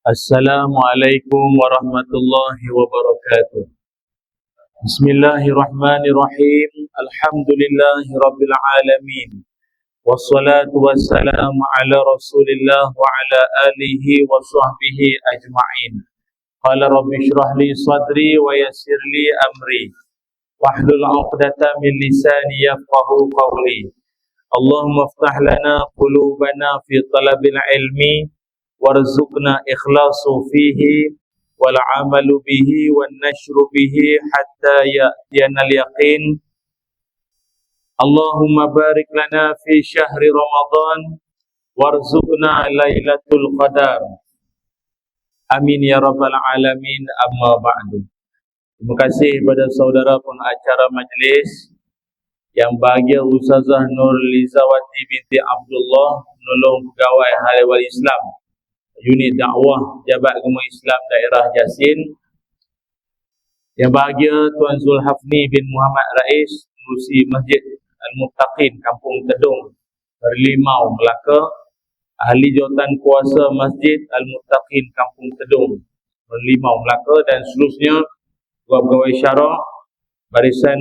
Assalamualaikum warahmatullahi wabarakatuh. Bismillahirrahmanirrahim. Alhamdulillahi rabbil alamin. Wassalatu wassalamu ala Rasulillah wa ala alihi wa sahbihi ajma'in. Qala rabbi shrah li sadri wa yassir li amri wahlul 'uqdatam min lisani yafqahu qawli. Allahumma iftah lana qulubana fi talabil ilmi warzuqna ikhlasu fihi wal amalu bihi wan nashru bihi hatta ya'tiyana al yaqin. Allahumma barik lana fi syahri Ramadan warzuqna lailatul qadar. Amin ya rabbal alamin. Amma ba'du. Terima kasih kepada saudara pengacara majlis yang bahagia Ustazah Nurlizawati binti Abdullah, penolong pegawai Hal Ehwal Islam Unit Dakwah Jabat Agama Islam Daerah Jasin. Yang bahagia Tuan Zulhafni bin Muhammad Rais, Pengerusi Masjid Al-Muttaqin Kampung Tedung, Berlimau, Melaka. Ahli Jawatan Kuasa Masjid Al-Muttaqin Kampung Tedung, Berlimau, Melaka. Dan seterusnya pegawai syarak, barisan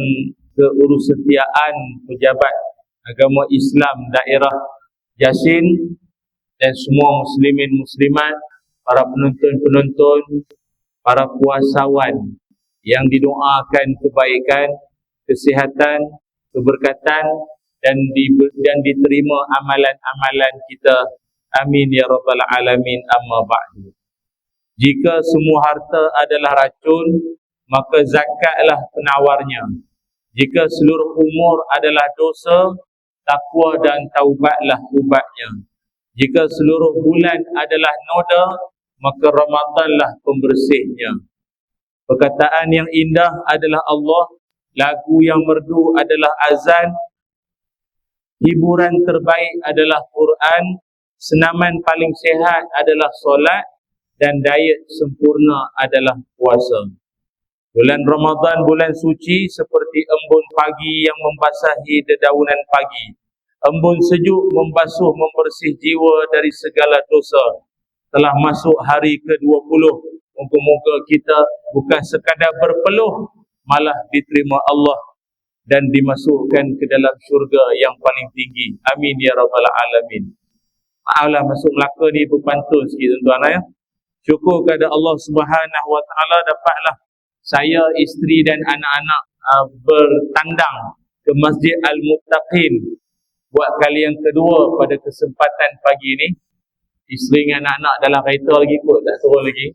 keurusetiaan pejabat agama Islam Daerah Jasin, dan semua muslimin muslimat, para penonton-penonton, para puasawan yang didoakan kebaikan, kesihatan, keberkatan dan diterima amalan-amalan kita. Amin ya rabbal alamin. Amma ba'du. Jika semua harta adalah racun, maka zakatlah penawarnya. Jika seluruh umur adalah dosa, takwa dan taubatlah ubatnya. Jika seluruh bulan adalah noda, maka Ramadanlah pembersihnya. Perkataan yang indah adalah Allah, lagu yang merdu adalah azan, hiburan terbaik adalah Quran, senaman paling sehat adalah solat, dan diet sempurna adalah puasa. Bulan Ramadan, bulan suci seperti embun pagi yang membasahi dedaunan pagi. Embun sejuk membasuh membersih jiwa dari segala dosa. Telah masuk hari ke-20. Moga-moga kita bukan sekadar berpeluh, malah diterima Allah dan dimasukkan ke dalam syurga yang paling tinggi. Amin ya rabbal alamin. Maaflah masuk Melaka ni berpantun sikit tuan-tuan ya. Syukur kepada Allah Subhanahu wa taala dapatlah saya, isteri dan anak-anak bertandang ke Masjid Al-Muttaqin buat kali yang kedua pada kesempatan pagi ini. Isteri dengan anak-anak dalam kereta lagi kot, tak turun lagi.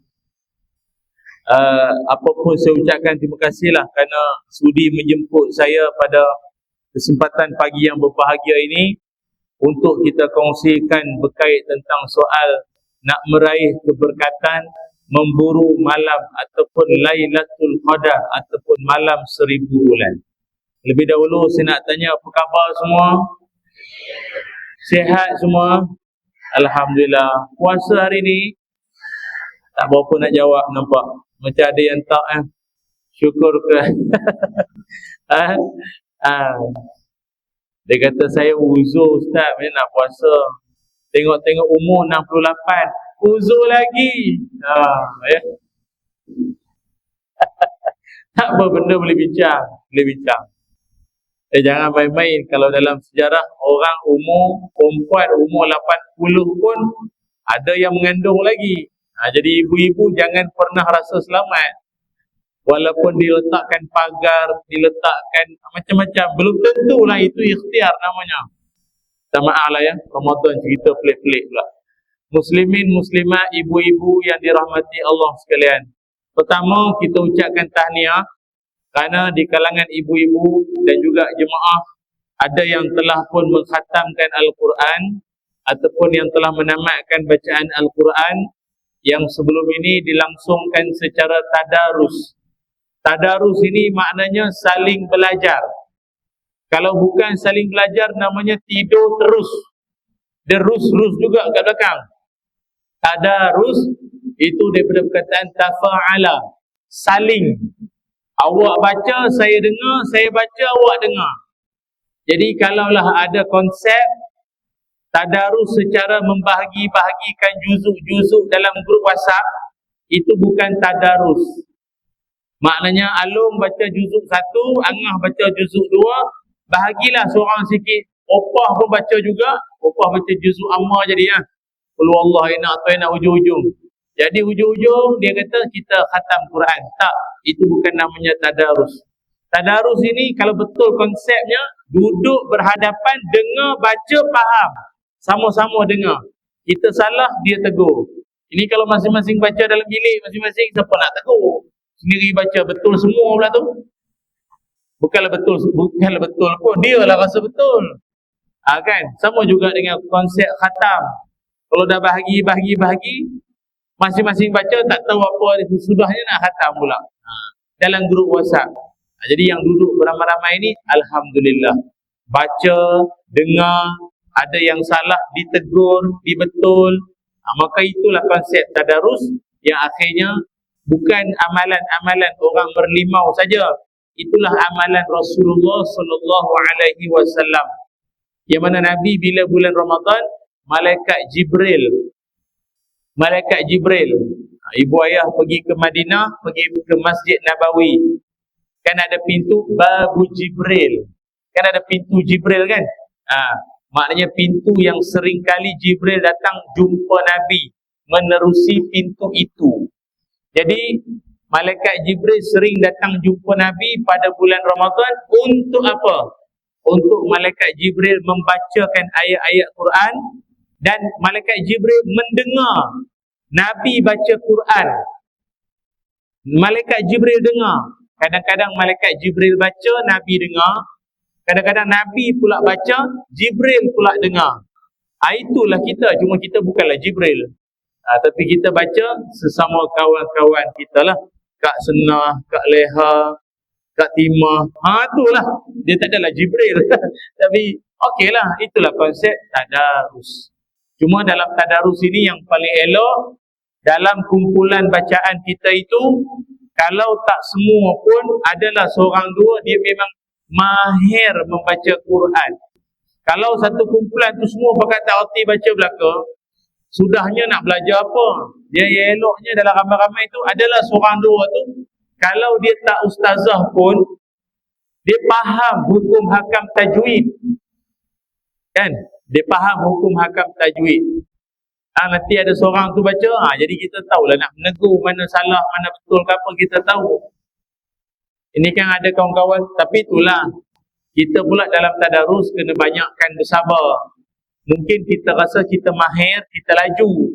Apapun saya ucapkan terima kasihlah kerana sudi menjemput saya pada kesempatan pagi yang berbahagia ini untuk kita kongsikan berkait tentang soal nak meraih keberkatan, memburu malam ataupun Lailatul Qadar ataupun malam 1000 bulan. Lebih dahulu saya nak tanya apa khabar semua? Sihat semua? Alhamdulillah. Puasa hari ni tak berapa nak jawab, nampak macam ada yang tak syukur ke. Dia kata saya uzur ustaz, macam nak puasa. Tengok-tengok umur 68, uzur lagi. Ya. Tak apa benda boleh bincang, jangan main-main. Kalau dalam sejarah orang perempuan umur 80 pun ada yang mengandung lagi. Jadi ibu-ibu jangan pernah rasa selamat. Walaupun diletakkan pagar, diletakkan macam-macam, belum tentulah itu ikhtiar namanya. Tak maaf lah ya, Ramadan cerita pelik-pelik pula. Muslimin, muslimat, ibu-ibu yang dirahmati Allah sekalian. Pertama, kita ucapkan tahniah kerana di kalangan ibu-ibu dan juga jemaah ada yang telah pun mengkhatamkan Al-Quran ataupun yang telah menamatkan bacaan Al-Quran yang sebelum ini dilangsungkan secara tadarus. Tadarus ini maknanya saling belajar. Kalau bukan saling belajar namanya tidur terus. Derus-rus juga kat belakang. Tadarus itu daripada perkataan tafa'ala, saling. Awak baca, saya dengar, saya baca, awak dengar. Jadi kalaulah ada konsep, tadarus secara membahagi-bahagikan juzuk-juzuk dalam grup WhatsApp, itu bukan tadarus. Maknanya Alung baca juzuk 1, Angah baca juzuk 2, bahagilah seorang sikit. Opah pun baca juga, Opah baca juzuk amma jadi ya. Qul huwallahu ahad atau enak hujung-hujung. Jadi hujung-hujung dia kata kita khatam Quran. Tak, itu bukan namanya tadarus. Tadarus ini kalau betul konsepnya, duduk berhadapan, dengar, baca, faham. Sama-sama dengar. Kita salah, dia tegur. Ini kalau masing-masing baca dalam bilik masing-masing, siapa nak tegur? Sendiri baca betul semua pula tu. Bukanlah betul pun, dia lah rasa betul. Kan? Sama juga dengan konsep khatam. Kalau dah bahagi, masing-masing baca tak tahu apa sudahnya nak khatam pula. Dalam grup WhatsApp. Jadi yang duduk beramai-ramai ini, alhamdulillah. Baca, dengar, ada yang salah ditegur, dibetul. Maka itulah konsep tadarus yang akhirnya bukan amalan-amalan orang berlimau saja. Itulah amalan Rasulullah sallallahu alaihi wasallam. Yang mana Nabi bila bulan Ramadan, malaikat Jibril, ibu ayah pergi ke Madinah, pergi ke Masjid Nabawi. Kan ada pintu Babu Jibril. Kan ada pintu Jibril kan? Maknanya pintu yang sering kali Jibril datang jumpa Nabi, menerusi pintu itu. Jadi malaikat Jibril sering datang jumpa Nabi pada bulan Ramadan untuk apa? Untuk malaikat Jibril membacakan ayat-ayat Quran, dan malaikat Jibril mendengar Nabi baca Quran. Malaikat Jibril dengar. Kadang-kadang malaikat Jibril baca, Nabi dengar. Kadang-kadang Nabi pula baca, Jibril pula dengar. Itulah kita, cuma kita bukanlah Jibril. Tapi kita baca sesama kawan-kawan kita lah. Kak Senah, Kak Leha, Kak Timah. Itulah. Dia tak adalah Jibril. Tapi okeylah, itulah konsep tadarus. Cuma dalam tadarus ini yang paling elok, dalam kumpulan bacaan kita itu, kalau tak semua pun adalah seorang dua, dia memang mahir membaca Quran. Kalau satu kumpulan tu semua pakai tak erti baca belaka, sudahnya nak belajar apa? Dia eloknya dalam ramai-ramai itu adalah seorang dua tu, kalau dia tak ustazah pun, dia faham hukum hakam tajwid. Kan? Dia faham hukum hakam tajwid. Nanti ada seorang tu baca, jadi kita tahulah nak menegur mana salah, mana betul ke apa, kita tahu. Ini kan ada kawan-kawan, tapi itulah, kita pula dalam tadarus kena banyakkan bersabar. Mungkin kita rasa kita mahir, kita laju.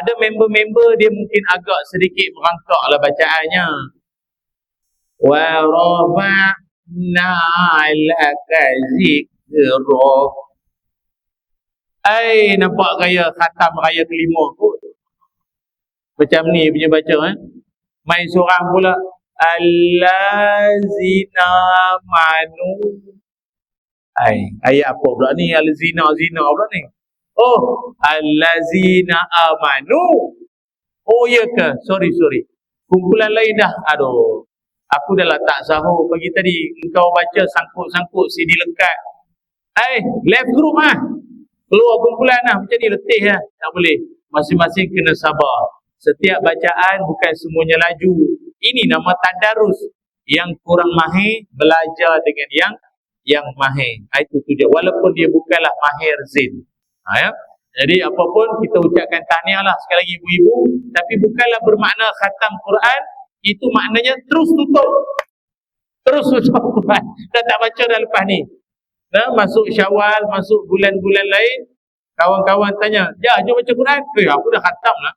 Ada member-member dia mungkin agak sedikit merangkak lah bacaannya. Wa rafa'na 'alaka zikra. Nampak raya khatam raya kelima kot. Macam ni punya baca Main seorang pula, allazina manu. Ayat apa pula ni? Allazina pula ni. Oh, allazina amanu. Oh ya ke? Sorry. Kumpulan lain dah. Aduh, aku dah lah tak sahur pagi tadi. Engkau baca sangkut-sangkut CD lekat. Left group keluar kumpulan macam ni, letih tak boleh. Masing-masing kena sabar. Setiap bacaan bukan semuanya laju. Ini nama tadarus. Yang kurang mahir belajar dengan yang mahir. Itu tujuan. Walaupun dia bukanlah mahir zin. Jadi apapun kita ucapkan tahniah lah sekali lagi ibu-ibu, tapi bukanlah bermakna khatam Quran itu maknanya terus tutup Quran. Dah tak baca dah lepas ni. Masuk Syawal, masuk bulan-bulan lain, kawan-kawan tanya, jom baca Quran. Aku dah khatam lah.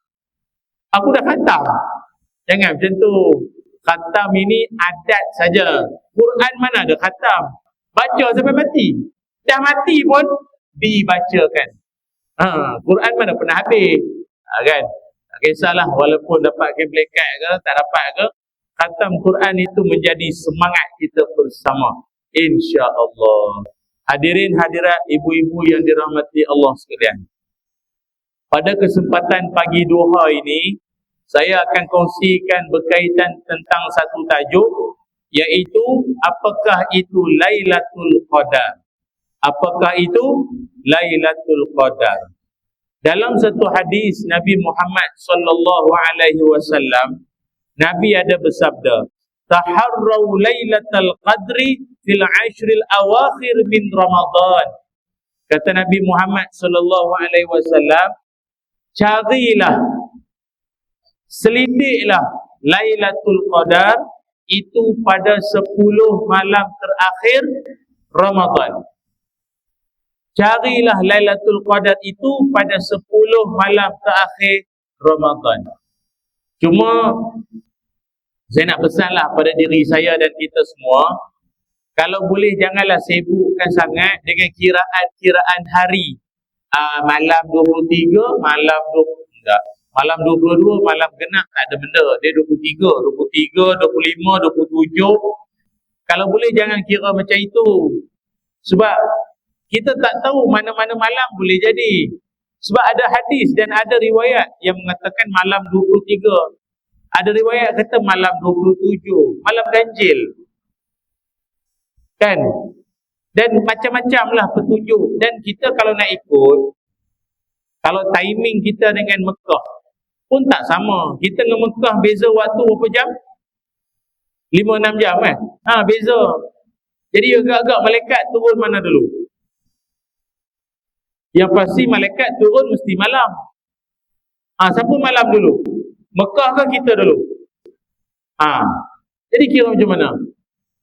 Aku dah khatam. Jangan macam tu. Khatam ini adat saja. Quran mana ada khatam? Baca sampai mati. Dah mati pun dibacakan. Quran mana pernah habis. Kan? Tak kisahlah walaupun dapat keblekat ke, tak dapat ke, khatam Quran itu menjadi semangat kita bersama. InsyaAllah. Hadirin hadirat ibu-ibu yang dirahmati Allah sekalian. Pada kesempatan pagi duha ini, saya akan kongsikan berkaitan tentang satu tajuk, iaitu apakah itu Lailatul Qadar. Apakah itu Lailatul Qadar? Dalam satu hadis Nabi Muhammad sallallahu alaihi wasallam, Nabi ada bersabda, "Taharrau Lailatul Qadri fil ashril awakhir min Ramadan." Kata Nabi Muhammad sallallahu alaihi wasallam, carilah, selidiklah Lailatul Qadar itu pada 10 malam terakhir Ramadan. Carilah Lailatul Qadar itu pada 10 malam terakhir Ramadan. Cuma saya nak pesanlah pada diri saya dan kita semua, kalau boleh janganlah sibukkan sangat dengan kiraan hari. Malam 23, malam 20, enggak. Malam 22, malam genap, tak ada benda. Dia 23, 25, 27. Kalau boleh jangan kira macam itu. Sebab kita tak tahu mana-mana malam boleh jadi. Sebab ada hadis dan ada riwayat yang mengatakan malam 23. Ada riwayat kata malam 27. Malam ganjil. Kan? Dan macam-macam lah petunjuk. Dan kita kalau nak ikut, kalau timing kita dengan Mekah pun tak sama. Kita dengan Mekah beza waktu berapa jam? 5-6 jam kan? Beza. Jadi agak-agak malaikat turun mana dulu? Yang pasti malaikat turun mesti malam. Siapa malam dulu? Mekah ke kita dulu? Jadi kira macam mana?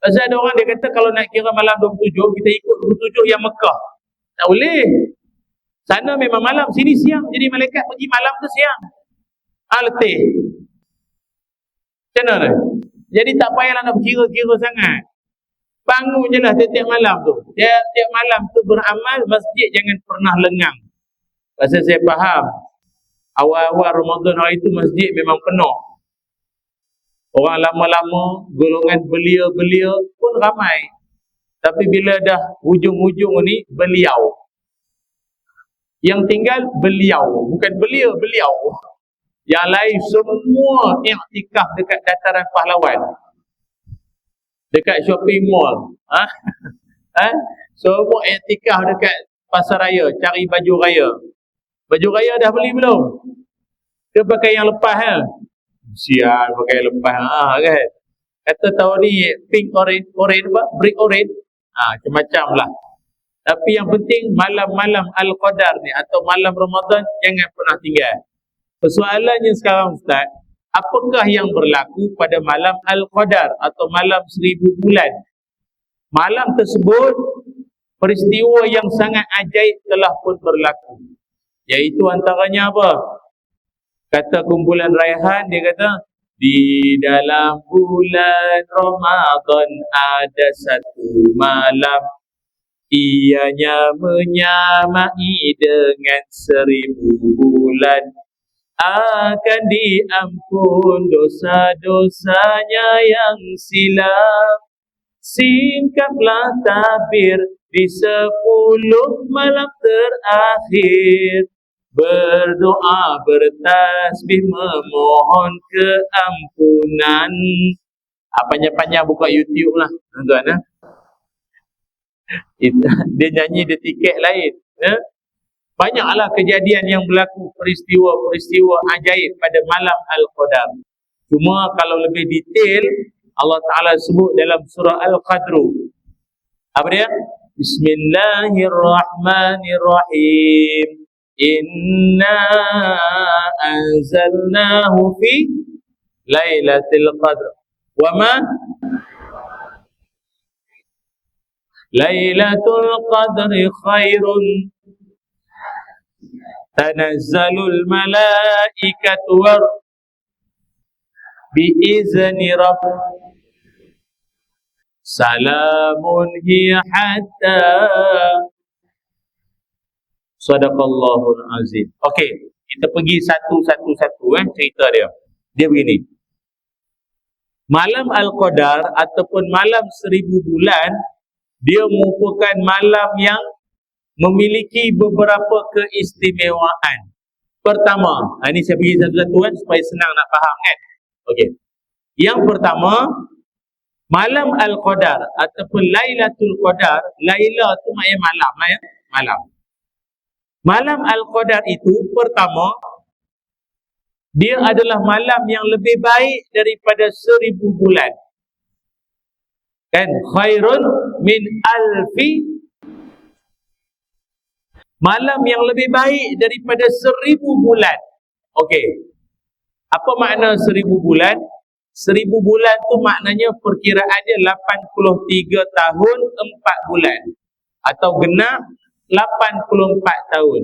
Pasal ada orang dia kata kalau nak kira malam 27, kita ikut 27 yang Mekah. Tak boleh. Sana memang malam, sini siang. Jadi malaikat pergi malam ke siang? Letih. Macam mana? Jadi tak payahlah nak kira-kira sangat. Bangun je lah tiap-tiap malam tu. Tiap-tiap malam tu beramal, masjid jangan pernah lengang. Pasal saya faham, awal-awal Ramadan hari tu masjid memang penuh. Orang lama-lama, golongan belia-belia pun ramai. Tapi bila dah hujung-hujung ni, beliau. Yang tinggal beliau, bukan belia, beliau. Yang lain semua iktikaf dekat dataran pahlawan. Dekat shopping mall. Semua iktikaf dekat pasar raya, cari baju raya. Baju raya dah beli belum? Dia pakai yang lepas Sial pakai lepas kan. Kata tahun ni pink orange apa? Brick orange. Macam-macam lah. Tapi yang penting malam-malam Al-Qadar ni atau malam Ramadan jangan pernah tinggal. Persoalannya sekarang Ustaz, apakah yang berlaku pada malam Al-Qadar atau malam 1000 bulan? Malam tersebut peristiwa yang sangat ajaib telah pun berlaku. Iaitu antaranya apa? Kata kumpulan Raihan, dia kata di dalam bulan Ramadan ada satu malam, ianya menyamai dengan 1000 bulan. Akan diampun dosa-dosanya yang silam. Singkaplah tabir di 10 malam terakhir. Berdoa, bertasbih, memohon keampunan. Panjang-panjang buka YouTube lah tuan-tuan. Dia nyanyi di tiket lain. Banyaklah kejadian yang berlaku, peristiwa-peristiwa ajaib pada malam Al-Qadar. Cuma kalau lebih detail, Allah Ta'ala sebut dalam surah Al-Qadru. Apa dia? Bismillahirrahmanirrahim. Inna anzalnahu fi Lailatul Qadr. Wa ma Lailatul Qadri khairun tanazzalul malaikatu war biizni rabb salamun hiya hatta Sadaqallahul azim. Okey, kita pergi satu-satu cerita dia. Dia begini. Malam Al-Qadar ataupun malam 1000 bulan, dia merupakan malam yang memiliki beberapa keistimewaan. Pertama, ini saya pergi satu-satu supaya senang nak faham kan. Okey. Yang pertama, Malam Al-Qadar ataupun Lailatul Qadar, Laila tu maknanya malam lah ya. Malam. Malam Al-Qadar itu pertama, dia adalah malam yang lebih baik daripada 1000 bulan. Kan? Khairun min alfi, malam yang lebih baik daripada 1000 bulan. Okey. Apa makna 1000 bulan? 1000 bulan tu maknanya perkiraan dia 83 tahun 4 bulan. Atau genap 84 tahun.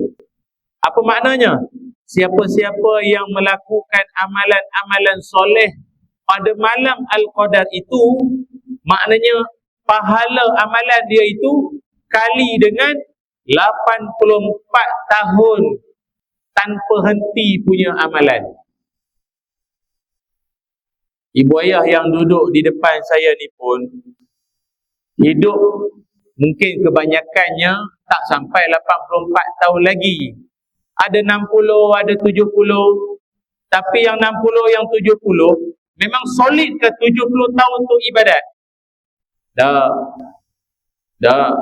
Apa maknanya? Siapa-siapa yang melakukan amalan-amalan soleh pada malam Al-Qadar itu, maknanya pahala amalan dia itu kali dengan 84 tahun tanpa henti punya amalan. Ibu ayah yang duduk di depan saya ni pun hidup mungkin kebanyakannya tak sampai 84 tahun lagi. Ada 60, ada 70. Tapi yang 60, yang 70 memang solid ke 70 tahun tu ibadat? Dah.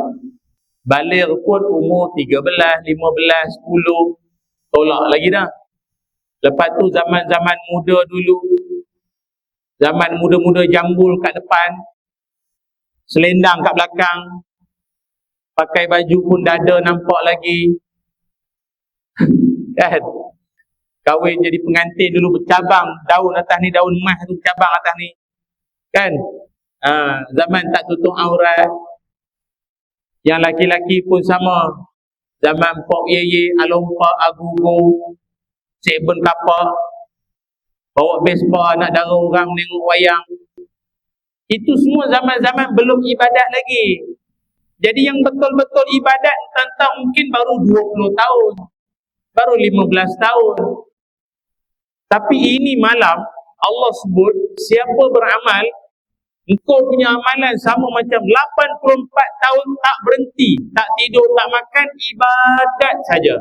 Baligh pun umur 13, 15, 10. Tolak lagi dah. Lepas tu zaman-zaman muda dulu, zaman muda-muda jambul kat depan, selendang kat belakang, pakai baju pun dada nampak lagi. Kan? Kahwin jadi pengantin dulu bercabang, daun atas ni, daun emas tu bercabang atas ni. Kan? Zaman tak tutup aurat. Yang laki-laki pun sama. Zaman Pok Yeye, Alompa, Agugo, Cik Ben Kapak, bawa Vespa nak dara orang tengok wayang. Itu semua zaman-zaman belum ibadat lagi. Jadi yang betul-betul ibadat tentang mungkin baru 20 tahun, baru 15 tahun. Tapi ini malam Allah sebut, siapa beramal, engkau punya amalan sama macam 84 tahun tak berhenti, tak tidur, tak makan, ibadat saja.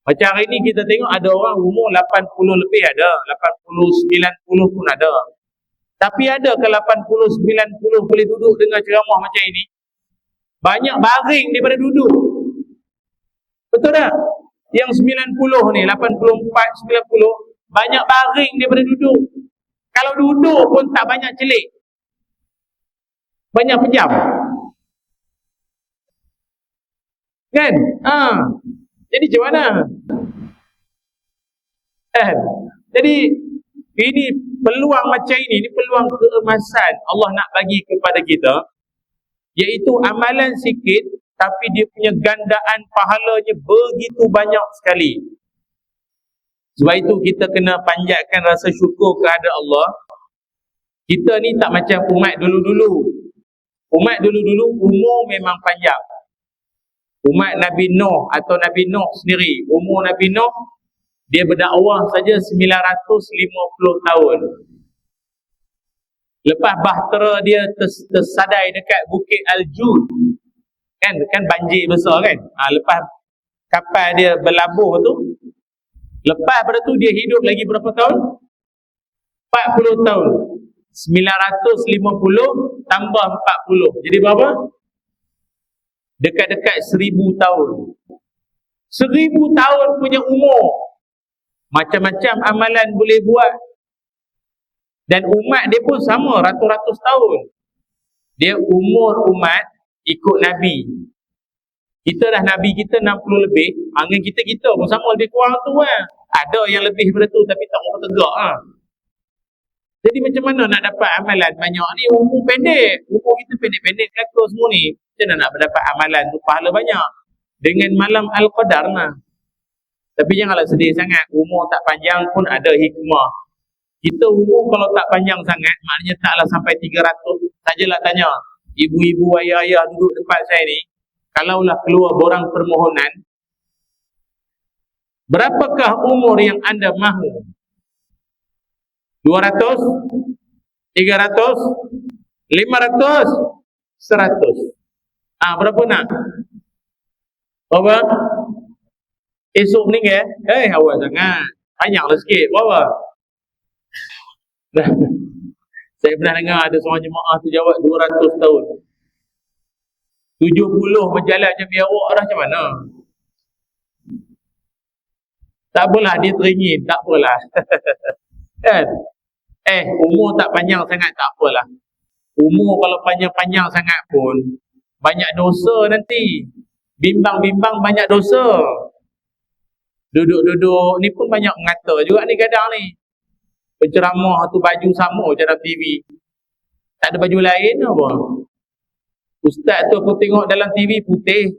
Macam hari ni kita tengok ada orang umur 80 lebih ada, 80, 90 pun ada. Tapi ada ke 80, 90 boleh duduk dengan ceramah macam ini? Banyak baring daripada duduk. Betul tak? Yang 90 ni, 84, 90, banyak baring daripada duduk. Kalau duduk pun tak banyak celik, banyak pejam. Kan? Jadi macam mana? Jadi ini peluang macam ini peluang keemasan Allah nak bagi kepada kita, iaitu amalan sikit tapi dia punya gandaan pahalanya begitu banyak sekali. Sebab itu kita kena panjatkan rasa syukur kepada Allah. Kita ni tak macam umat dulu-dulu. Umat dulu-dulu umur memang panjang. Umat Nabi Nuh atau Nabi Nuh sendiri, umur Nabi Nuh, dia berdakwah saja 950 tahun. Lepas bahtera dia tersadai dekat Bukit Al-Jud, kan banjir besar kan. Lepas kapal dia berlabuh tu, lepas pada tu dia hidup lagi berapa tahun? 40 tahun. 950 tambah 40. Jadi berapa? Dekat-dekat 1000 tahun. 1000 tahun punya umur. Macam-macam amalan boleh buat. Dan umat dia pun sama, ratus-ratus tahun. Dia umur umat ikut Nabi. Kita dah Nabi kita 60 lebih. Dengan kita pun sama lebih kurang tu kan. Ada yang lebih daripada tu tapi tak mau tegak Jadi macam mana nak dapat amalan banyak ni? Umur pendek. Umur kita pendek-pendek kata semua ni. Macam mana nak dapat amalan tu pahala banyak? Dengan malam Al-Qadar lah. Tapi janganlah sedih sangat. Umur tak panjang pun ada hikmah. Kita umur kalau tak panjang sangat, maknanya taklah sampai 300. Sajalah tanya ibu-ibu, ayah-ayah duduk depan saya ni, kalaulah keluar borang permohonan, berapakah umur yang anda mahu? 200? 300? 500? 100? Berapa nak? Berapa? Esok meninggal? Awal sangat. Banyaklah sikit. Berapa? Saya pernah dengar ada seorang jemaah tu jawab 200 tahun. 70 berjalan macam biawak dah, macam mana? Tak apalah, dia teringin, tak apalah. Kan? Umur tak panjang sangat, tak apalah. Umur kalau panjang-panjang sangat pun banyak dosa nanti. Bimbang-bimbang banyak dosa. Duduk-duduk ni pun banyak mengata juga ni kadang ni. Penceramah tu baju sama je dalam TV. Tak ada baju lain apa. Ustaz tu aku tengok dalam TV putih.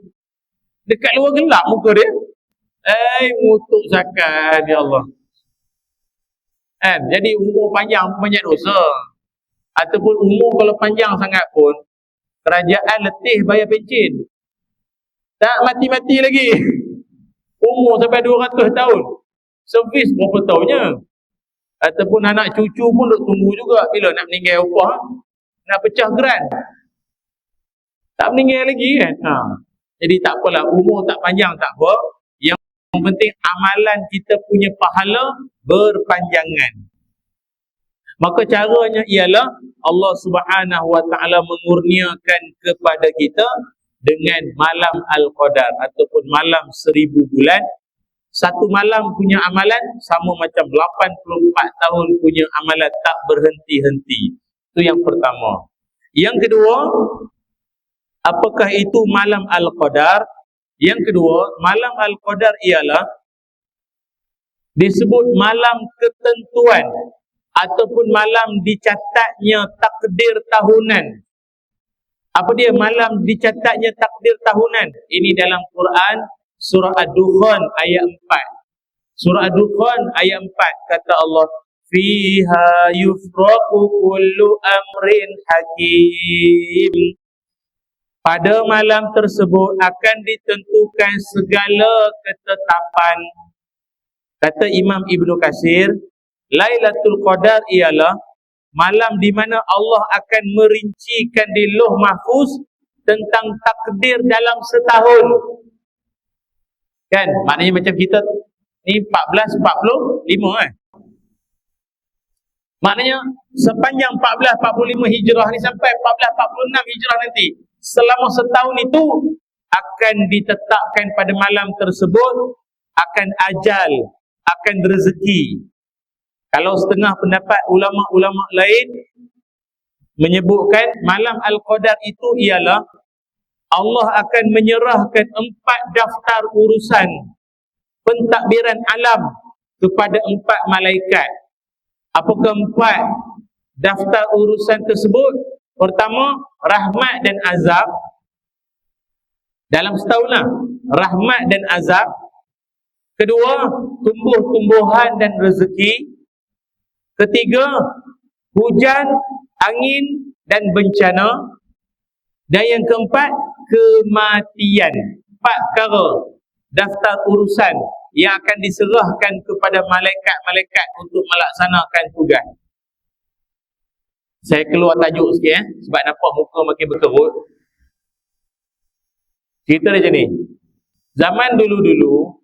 Dekat luar gelap muka dia. Mutuk zakat, ya Allah. Kan? Jadi umur panjang banyak dosa. Ataupun umur kalau panjang sangat pun kerajaan letih bayar pencen. Tak mati-mati lagi. Umur sampai 200 tahun. Servis berapa tahunnya? Ataupun anak cucu pun duk tunggu juga bila nak meninggal upah. Nak pecah geran. Tak meninggal lagi kan? Jadi tak apalah, umur tak panjang tak apa. Yang penting amalan kita punya pahala berpanjangan. Maka caranya ialah Allah Subhanahu Wa Taala mengurniakan kepada kita dengan malam Al-Qadar ataupun malam 1000 bulan. Satu malam punya amalan sama macam 84 tahun punya amalan, tak berhenti-henti. Itu yang pertama. Yang kedua, apakah itu malam Al-Qadar? Yang kedua, malam Al-Qadar ialah disebut malam ketentuan ataupun malam dicatatnya takdir tahunan. Apa dia malam dicatatnya takdir tahunan? Ini dalam Quran surah Ad-Dukhan ayat 4. Surah Ad-Dukhan ayat 4 kata Allah, "Fiha yufraqu kullu amrin hakim." Pada malam tersebut akan ditentukan segala ketetapan. Kata Imam Ibnu Katsir, Lailatul Qadar ialah malam di mana Allah akan merincikan di Lauh Mahfuz tentang takdir dalam setahun. Kan? Maknanya macam kita ni 1445 Maknanya sepanjang 1445 Hijrah ni sampai 1446 Hijrah nanti, selama setahun itu akan ditetapkan pada malam tersebut akan ajal, akan rezeki. Kalau setengah pendapat ulama-ulama lain menyebutkan malam Al-Qadar itu ialah Allah akan menyerahkan 4 daftar urusan pentadbiran alam kepada 4 malaikat. Apakah 4 daftar urusan tersebut? Pertama, rahmat dan azab. Dalam setahun lah, rahmat dan azab. Kedua, tumbuh-tumbuhan dan rezeki. Ketiga, hujan, angin dan bencana. Dan yang keempat, kematian. 4 perkara daftar urusan yang akan diserahkan kepada malaikat-malaikat untuk melaksanakan tugas. Saya keluar tajuk sikit sebab nampak muka makin berkerut. Cerita dia macam ni. Zaman dulu-dulu,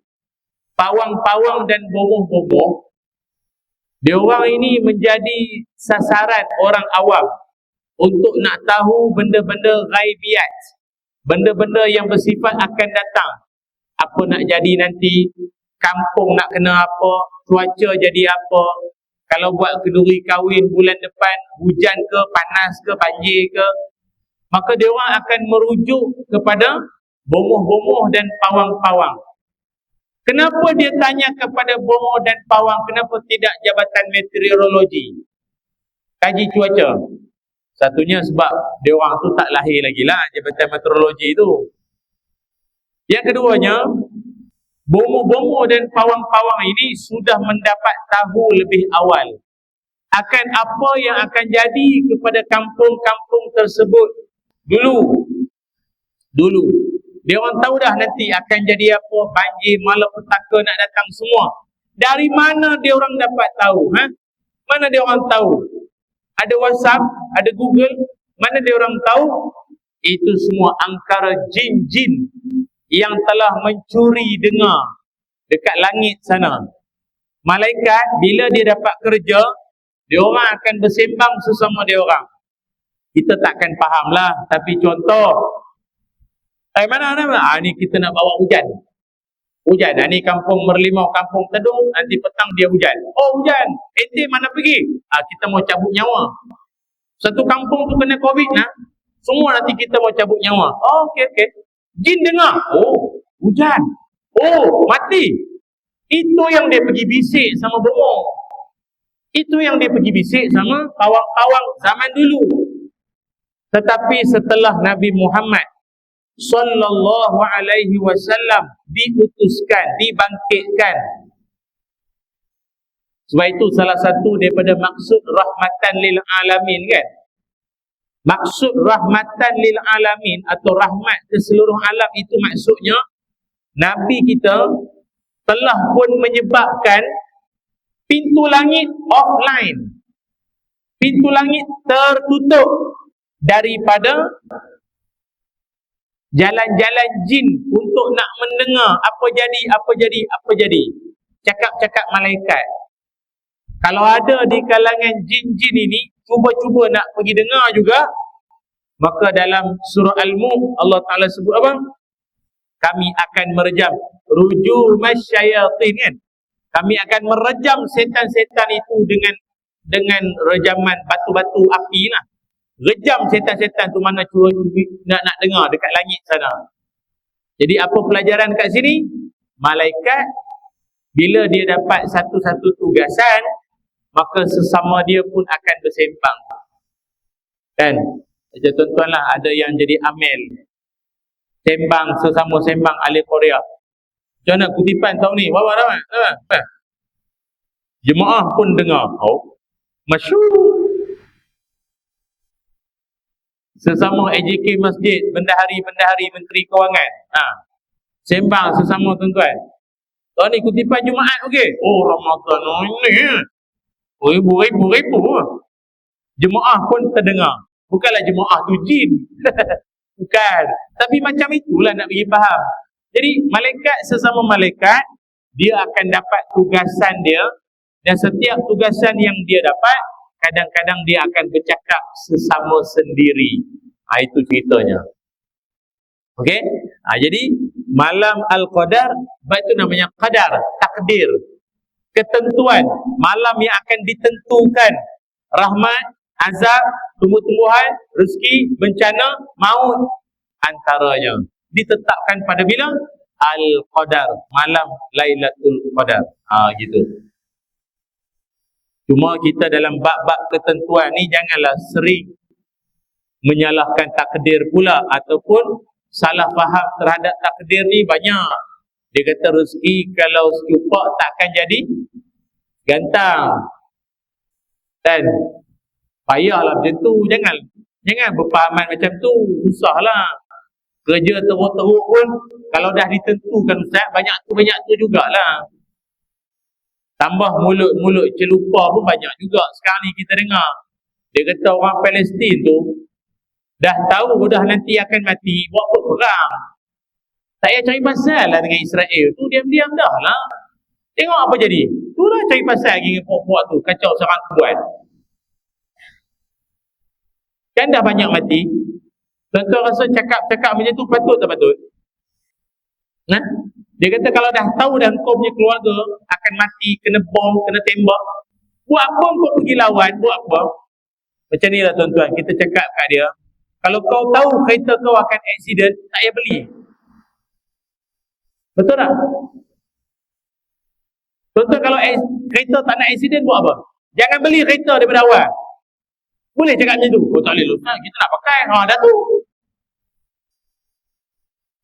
pawang-pawang dan bomoh-bomoh, diorang ini menjadi sasaran orang awam untuk nak tahu benda-benda ghaibiat, benda-benda yang bersifat akan datang. Apa nak jadi nanti, kampung nak kena apa, cuaca jadi apa, kalau buat kenduri kahwin bulan depan, hujan ke, panas ke, banjir ke. Maka diorang akan merujuk kepada bomoh-bomoh dan pawang-pawang. Kenapa dia tanya kepada bomoh dan pawang? Kenapa tidak Jabatan Meteorologi, kaji cuaca? Satunya sebab dia orang tu tak lahir lagi lah Jabatan Meteorologi tu. Yang keduanya, bomoh-bomoh dan pawang-pawang ini sudah mendapat tahu lebih awal akan apa yang akan jadi kepada kampung-kampung tersebut dulu. Dia orang tahu dah nanti akan jadi apa, banjir, malapetaka nak datang semua. Dari mana dia orang dapat tahu? Mana dia orang tahu? Ada WhatsApp, ada Google, mana dia orang tahu? Itu semua angkara jin-jin yang telah mencuri dengar dekat langit sana. Malaikat bila dia dapat kerja, Dia orang akan bersembang sesama dia orang. Kita takkan faham lah. Tapi contoh, mana? Ni kita nak bawa hujan. Hujan. Ni kampung Merlimau, kampung Tedung. Nanti petang dia hujan. Oh hujan. Ente mana pergi? Kita mau cabut nyawa. Satu kampung tu kena COVID lah. Semua nanti kita mau cabut nyawa. Oh okey. Jin dengar. Oh hujan. Oh mati. Itu yang dia pergi bisik sama bohong. Itu yang dia pergi bisik sama pawang-pawang zaman dulu. Tetapi setelah Nabi Muhammad sallallahu alaihi wasallam diutuskan, dibangkitkan. Sebab itu salah satu daripada maksud rahmatan lil alamin kan. Maksud rahmatan lil alamin atau rahmat ke seluruh alam itu maksudnya Nabi kita telah pun menyebabkan pintu langit offline. Pintu langit tertutup daripada jalan-jalan jin untuk nak mendengar apa jadi. Cakap-cakap malaikat. Kalau ada di kalangan jin-jin ini cuba-cuba nak pergi dengar juga, maka dalam surah Al-Mulk Allah Ta'ala sebut apa? Kami akan merejam rujumas syayatin kan? Kami akan merejam setan-setan itu dengan rejaman batu-batu api lah. Rejam setan-setan tu mana nak dengar dekat langit sana. Jadi apa pelajaran kat sini? Malaikat bila dia dapat satu-satu tugasan, maka sesama dia pun akan bersembang. Kan? Jadi tuan-tuan lah, ada yang jadi amel. Sembang, sesama sembang ahli Korea. Macam mana kutipan tahun ni? Bawa dah kan? Jemaah pun dengar. Oh, masyhur. Sesama AJK Masjid, bendahari-bendahari Menteri Kewangan. Sembang sesama tuan-tuan. Tahun ni kutipan Jumaat okey. Oh, Ramadan ini. Oh, ribu-ribu. Jemaah pun terdengar. Bukanlah jemaah tu jin. Bukan. Tapi macam itulah nak bagi faham. Jadi malaikat sesama malaikat, dia akan dapat tugasan dia, dan setiap tugasan yang dia dapat, kadang-kadang dia akan bercakap sesama sendiri. Itu ceritanya. Okey? Jadi malam Al-Qadar, itu namanya qadar, takdir, ketentuan, malam yang akan ditentukan rahmat, azab, tumbuh-tumbuhan, rezeki, bencana, maut antaranya. Ditetapkan pada bila? Al-Qadar, malam Lailatul Qadar. Gitu. Cuma kita dalam bab-bab ketentuan ni janganlah sering menyalahkan takdir pula, ataupun salah faham terhadap takdir ni banyak. Dia kata rezeki kalau secupak takkan jadi gantang. Dan payahlah macam tu. Jangan berpahaman macam tu. Susahlah. Kerja teruk-teruk pun kalau dah ditentukan ustaz, banyak tu jugalah. Tambah mulut-mulut celupa pun banyak juga sekarang ni kita dengar. Dia kata orang Palestin tu dah tahu dah nanti akan mati, buat apa perang. Tak payah cari pasal lah dengan Israel tu, diam-diam dah lah. Tengok apa jadi. Tu lah cari pasal lagi dengan puak-puak tu, kacau serang kuat. Kan dah banyak mati. Tuan-tuan rasa cakap-cakap macam tu patut tak patut? Dia kata kalau dah tahu dah kau punya keluarga akan mati, kena bom, kena tembak, buat apa kau pergi lawan, buat apa? Macam ni lah tuan-tuan, kita cakap kat dia, kalau kau tahu kereta kau akan accident, tak payah beli. Betul tak? Tuan-tuan kalau kereta tak nak accident, buat apa? Jangan beli kereta daripada awal. Boleh cakap macam tu? Oh tak boleh Ustaz, kita nak pakai. Dah tu.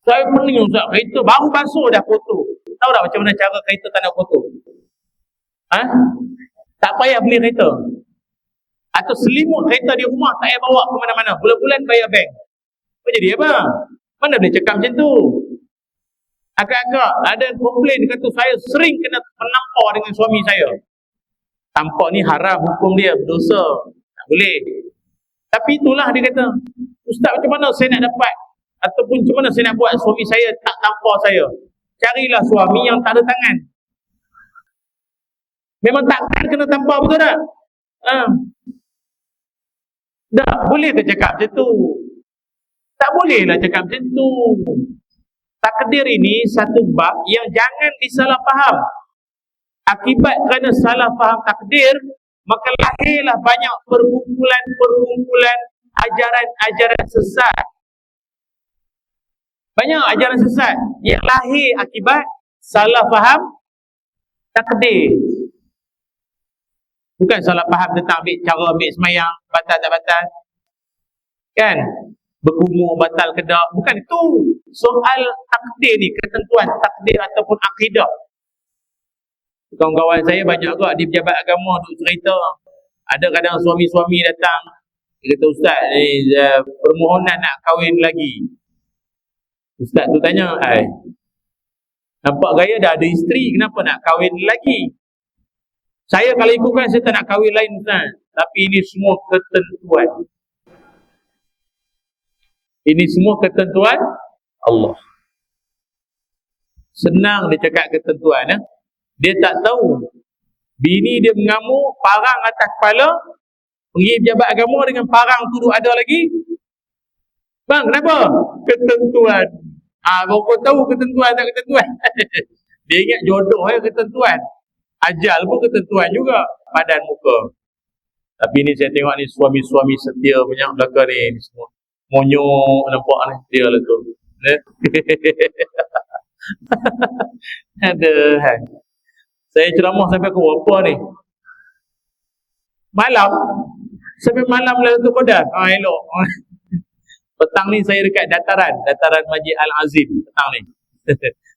Saya pening Ustaz, kereta baru basuh dah foto. Tahu tak macam mana cara kereta tak nak foto? Tak payah beli kereta. Atau selimut kereta di rumah tak payah bawa ke mana-mana. Bulan-bulan bayar bank. Apa jadi apa? Mana boleh cakap macam tu? Agak-agak ada komplain kata saya sering kena menampar dengan suami saya. Tampar ni haram hukum dia, berdosa. Tak boleh. Tapi itulah dia kata, Ustaz macam mana saya nak dapat, ataupun macam mana saya nak buat suami saya tak tampar saya? Carilah suami yang tak ada tangan. Memang takkan kena tampar, betul tak? Tak boleh ke cakap macam tu? Tak bolehlah cakap macam tu. Takdir ini satu bab yang jangan disalah faham. Akibat kerana salah faham takdir, maka lahirlah banyak perkumpulan ajaran-ajaran sesat. Banyak ajaran sesat yang lahir akibat salah faham takdir. Bukan salah faham tentang cara ambil semayang, batal tak batal. Kan? Berkumur, batal ke tak. Bukan itu. Soal takdir ni, ketentuan takdir ataupun akidah. Kawan-kawan saya banyak juga di pejabat agama duk cerita. Ada kadang suami-suami datang. Dia kata, Ustaz, permohonan nak kahwin lagi. Ustaz tu tanya, nampak gaya dah ada isteri, kenapa nak kahwin lagi? Saya kalau ikutkan, saya tak nak kahwin lain, Ustaz. Tapi ini semua ketentuan. Ini semua ketentuan Allah. Senang dia cakap ketentuan. Dia tak tahu. Bini dia mengamuk, parang atas kepala, pergi pejabat agama dengan parang tu ada lagi. Bang, kenapa? Ketentuan. Kau tahu ketentuan tak ketentuan? Dia ingat jodoh ketentuan. Ajal pun ketentuan juga. Padan muka. Tapi ni saya tengok ni suami-suami setia banyak belakang ni semua. Monyok nampak ni. Dia lah tu. Ada. Saya ceramah sampai ke berapa ni? Malam. Sampai malam lah tu Qadar. Elok. Petang ni saya dekat dataran Masjid Al-Azim. Petang ni.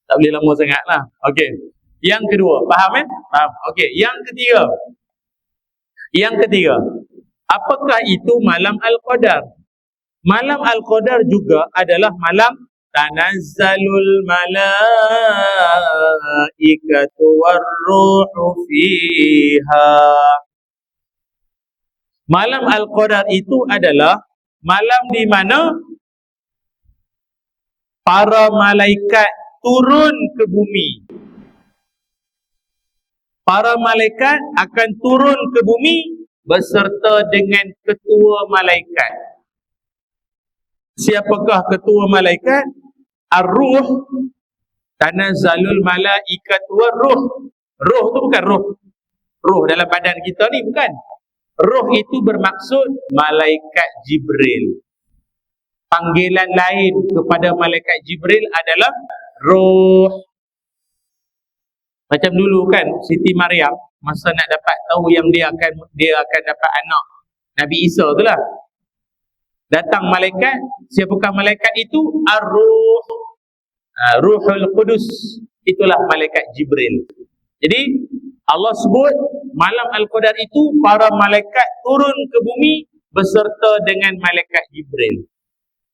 Tak boleh lama sangat lah. Okey. Yang kedua. Faham Faham. Okey. Yang ketiga. Apakah itu malam Al-Qadar? Malam Al-Qadar juga adalah malam tanazzalul malaikatu warruhu fiha. Malam Al-Qadar itu adalah malam di mana para malaikat turun ke bumi. Para malaikat akan turun ke bumi beserta dengan ketua malaikat. Siapakah ketua malaikat? Ar-Ruh. Tanazzalul malaikatu war-ruh. Ruh tu bukan roh. Roh dalam badan kita ni bukan. Roh itu bermaksud malaikat Jibril. Panggilan lain kepada malaikat Jibril adalah roh. Macam dulu kan Siti Maryam masa nak dapat tahu yang dia akan dapat anak Nabi Isa tu lah. Datang malaikat. Siapakah malaikat itu? Ar-Ruh. Ruhul Qudus. Itulah malaikat Jibril. Jadi Allah sebut malam Al-Qadar itu para malaikat turun ke bumi beserta dengan malaikat Jibril.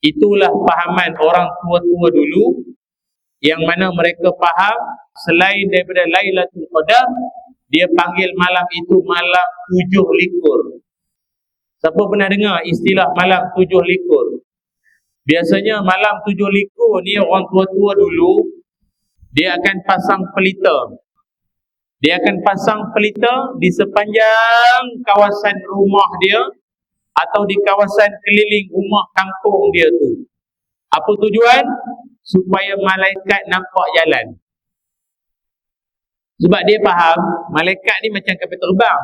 Itulah fahaman orang tua-tua dulu yang mana mereka faham selain daripada Lailatul Qadar, dia panggil malam itu malam 7 likur. Siapa pernah dengar istilah malam 7 likur? Biasanya malam 7 likur ni orang tua-tua dulu dia akan pasang pelita. Dia akan pasang pelita di sepanjang kawasan rumah dia atau di kawasan keliling rumah kampung dia tu. Apa tujuan? Supaya malaikat nampak jalan. Sebab dia faham malaikat ni macam kapal terbang.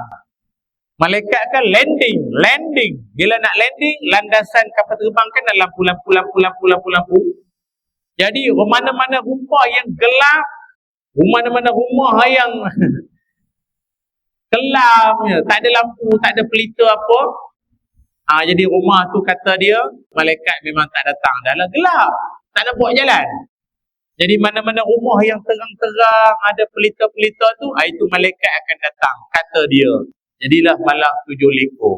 Malaikat kan landing. Bila nak landing, landasan kapal terbang kan ada lampu. Jadi mana-mana rumah yang gelap, mana-mana rumah yang kelamnya, tak ada lampu, tak ada pelita apa. Jadi rumah tu kata dia, malaikat memang tak datang, dah lah gelap, tak nampak jalan. Jadi mana-mana rumah yang terang-terang ada pelita-pelita tu, itu malaikat akan datang, kata dia. Jadilah malam 7 likur.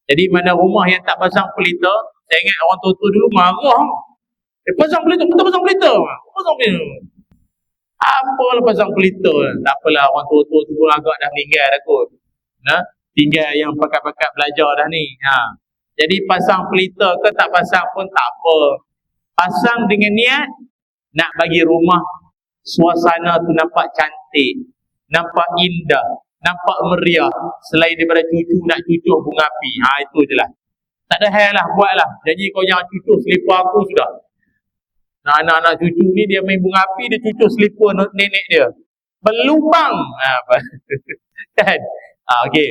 Jadi mana rumah yang tak pasang pelita, saya ingat orang tua-tua dulu marah. Pasang pelita, pasang pelita. Apalah pasang pelita. Tak apalah, orang tua-tua tu pun agak dah meninggal dah kot. Tinggal yang pakat-pakat belajar dah ni. Jadi pasang pelita ke tak pasang pun tak apa. Pasang dengan niat nak bagi rumah suasana tu nampak cantik, nampak indah, nampak meriah selain daripada cucu nak cucuk bunga api. Itu je lah. Tak ada hal lah, buatlah. Janji kau jangan cucuk selipar aku sudah. Nah, anak-anak cucu ni dia main bunga api, dia cucuk selipar nenek dia. Berlubang. Kan? Okey.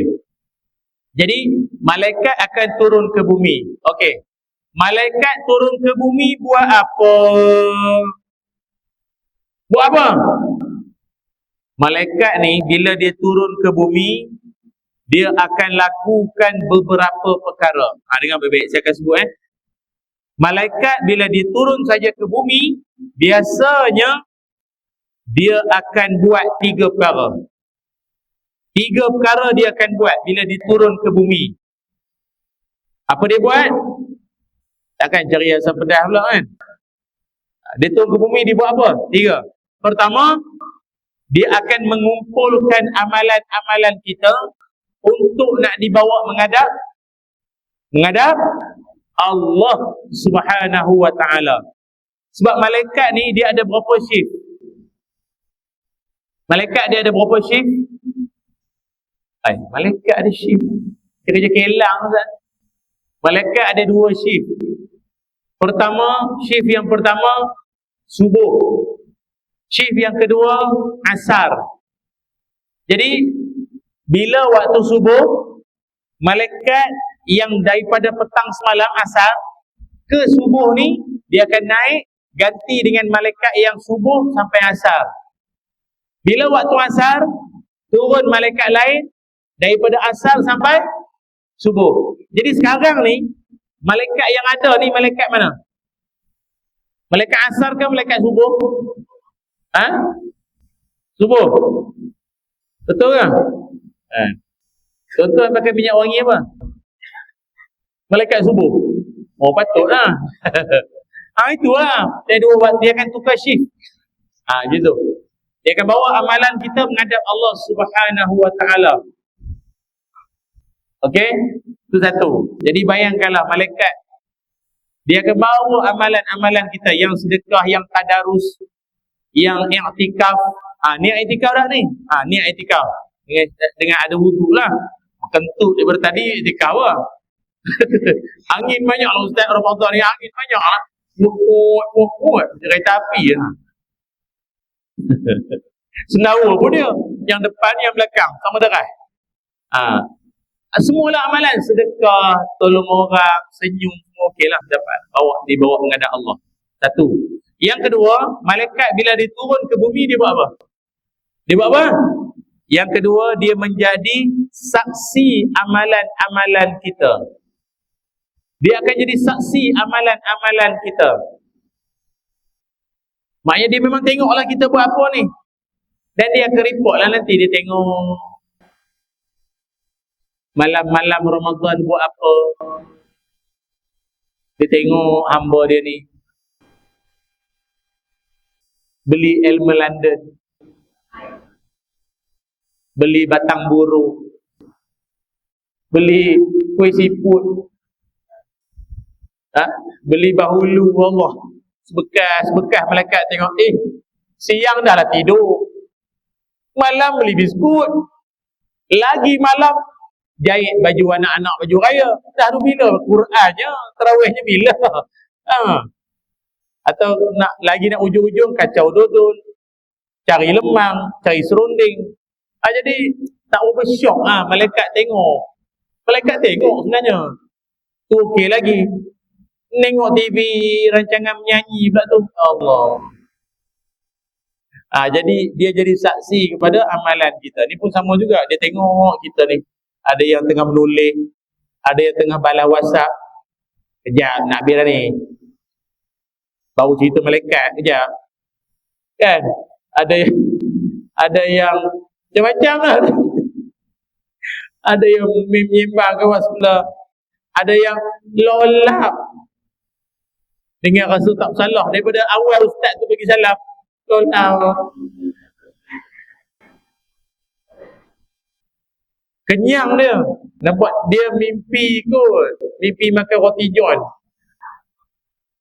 Jadi malaikat akan turun ke bumi. Okey. Malaikat turun ke bumi buat apa? Buat apa? Malaikat ni bila dia turun ke bumi, dia akan lakukan beberapa perkara. Dengar baik-baik saya akan sebut Malaikat bila dia turun saja ke bumi, biasanya dia akan buat 3 perkara. 3 perkara dia akan buat bila dia turun ke bumi. Apa dia buat? Takkan cari asam pedas pula kan? Dia turun ke bumi, dia buat apa? 3. Pertama, dia akan mengumpulkan amalan-amalan kita untuk nak dibawa menghadap Allah Subhanahu wa ta'ala. Sebab malaikat ni dia ada berapa shift? Malaikat dia ada berapa shift? Malaikat ada shift. Kerja kelang Ustaz. Malaikat ada 2 shift. Pertama, shift yang pertama subuh. Shift yang kedua asar. Jadi bila waktu subuh, malaikat yang daripada petang semalam asar ke subuh ni, dia akan naik ganti dengan malaikat yang subuh sampai asar. Bila waktu asar, turun malaikat lain daripada asar sampai subuh. Jadi sekarang ni malaikat yang ada ni malaikat mana? Malaikat asar ke malaikat subuh? Subuh. Betul ke? Contoh pakai minyak wangi apa? Malaikat subuh. Patutlah. Itulah. Dia akan tukar shift. Gitu. Dia akan bawa amalan kita menghadap Allah Subhanahu wa ta'ala. Okey? Itu satu. Jadi bayangkanlah malaikat. Dia akan bawa amalan-amalan kita yang sedekah, yang tadarus, yang i'tikaf. Ni i'tikaf dah ni. Ni i'tikaf. Dengan ada wuduk lah. Kentut daripada tadi i'tikaf lah. Angin banyak lah Ustaz Ramadan ni. Angin banyak lah. Mukut. Kereta api lah. Senawa pun dia. Yang depan, yang belakang. Sama deras. Semualah amalan. Sedekah, tolong orang, senyum, semua okey lah dapat. Dibawa menghadap Allah. Satu. Yang kedua, malaikat bila dia turun ke bumi, dia buat apa? Dia buat apa? Yang kedua, dia menjadi saksi amalan-amalan kita. Dia akan jadi saksi amalan-amalan kita. Maknanya dia memang tengoklah kita buat apa ni. Dan dia akan report lah nanti. Dia tengok malam-malam Ramadan buat apa. Dia tengok hamba dia ni beli ilmu London, beli batang buru, beli kuih siput, beli bahulu. Allah, sebekas malaikat tengok, siang dah lah tidur, malam beli biskut, lagi malam jahit baju anak-anak, baju raya. Dah tu bila Qurannya, tarawihnya bila? Atau nak ujung-ujung kacau dodol, cari lemang, cari serunding. Jadi tak berapa syok malaikat tengok. Malaikat tengok sebenarnya. Tu okey lagi. Tengok TV rancangan menyanyi pula tu. Allah. Jadi dia jadi saksi kepada amalan kita. Ni pun sama juga. Dia tengok kita ni. Ada yang tengah menulis, ada yang tengah balas WhatsApp. Kejap nak biar ni. Baru cerita malaikat kejap. Kan? Ada yang macam-macam lah. Ada yang menyembah kawan sebelah. Ada yang lolap dengan rasa tak salah. Daripada awal ustaz tu bagi salam, lolap. Kenyang dia. Nampak dia mimpi kot. Mimpi makan roti john.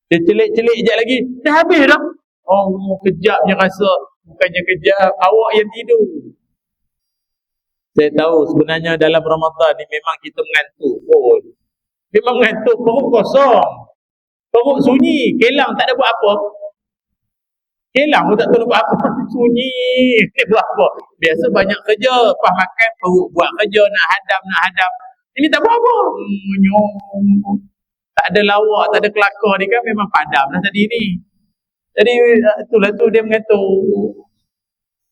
Dia celik-celik sekejap lagi, dah habis dah. Oh, kejapnya rasa. Bukannya kejap, awak yang tidur. Saya tahu sebenarnya dalam Ramadan ni memang kita mengantuk pun. Memang mengantuk, perut kosong. Perut sunyi, kelang tak ada buat apa. Kelang pun tak tahu nak buat apa. Sunyi, buat apa. Biasa banyak kerja, lepas makan perut buat kerja, nak hadam. Ini tak buat apa. Tak ada lawak, tak ada kelakar ni kan memang padam dah tadi ni. Jadi itulah tu dia mengantuk.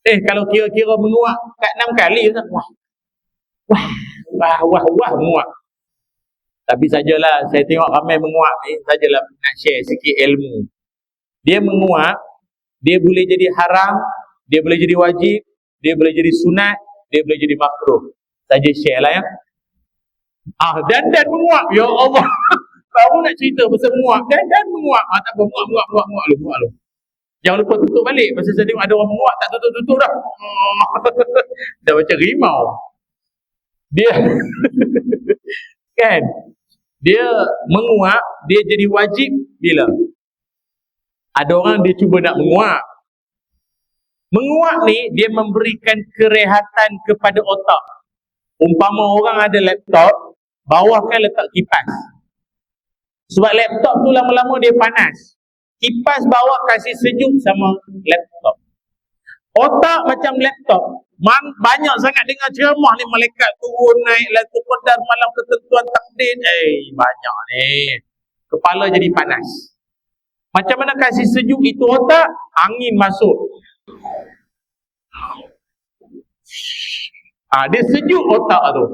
Kalau kira-kira menguap kat 6 kali wah menguap. Tapi sajalah saya tengok ramai menguap ni, sajalah nak share sikit ilmu. Dia menguap, dia boleh jadi haram, dia boleh jadi wajib, dia boleh jadi sunat, dia boleh jadi makruh. Saja share lah ya. Dan menguap, ya Allah. Baru nak cerita pasal menguap, dan menguap. Tak apa, menguap lu. Jangan lupa tutup balik. Pasal saya tengok ada orang menguap tak tutup dah. Dah macam rimau. Dia kan, dia menguap, dia jadi wajib bila ada orang dia cuba nak menguap. Menguap ni dia memberikan kerehatan kepada otak. Umpama orang ada laptop, bawah kan letak kipas. Sebab laptop tu lama-lama dia panas. Kipas bawah kasih sejuk sama laptop. Otak macam laptop, banyak sangat dengar ceramah ni, malaikat turun naik Lailatul Qadar malam ketentuan takdir. Banyak ni. Kepala jadi panas. Macam mana kasih sejuk itu otak? Angin masuk. Dia sejuk otak tu.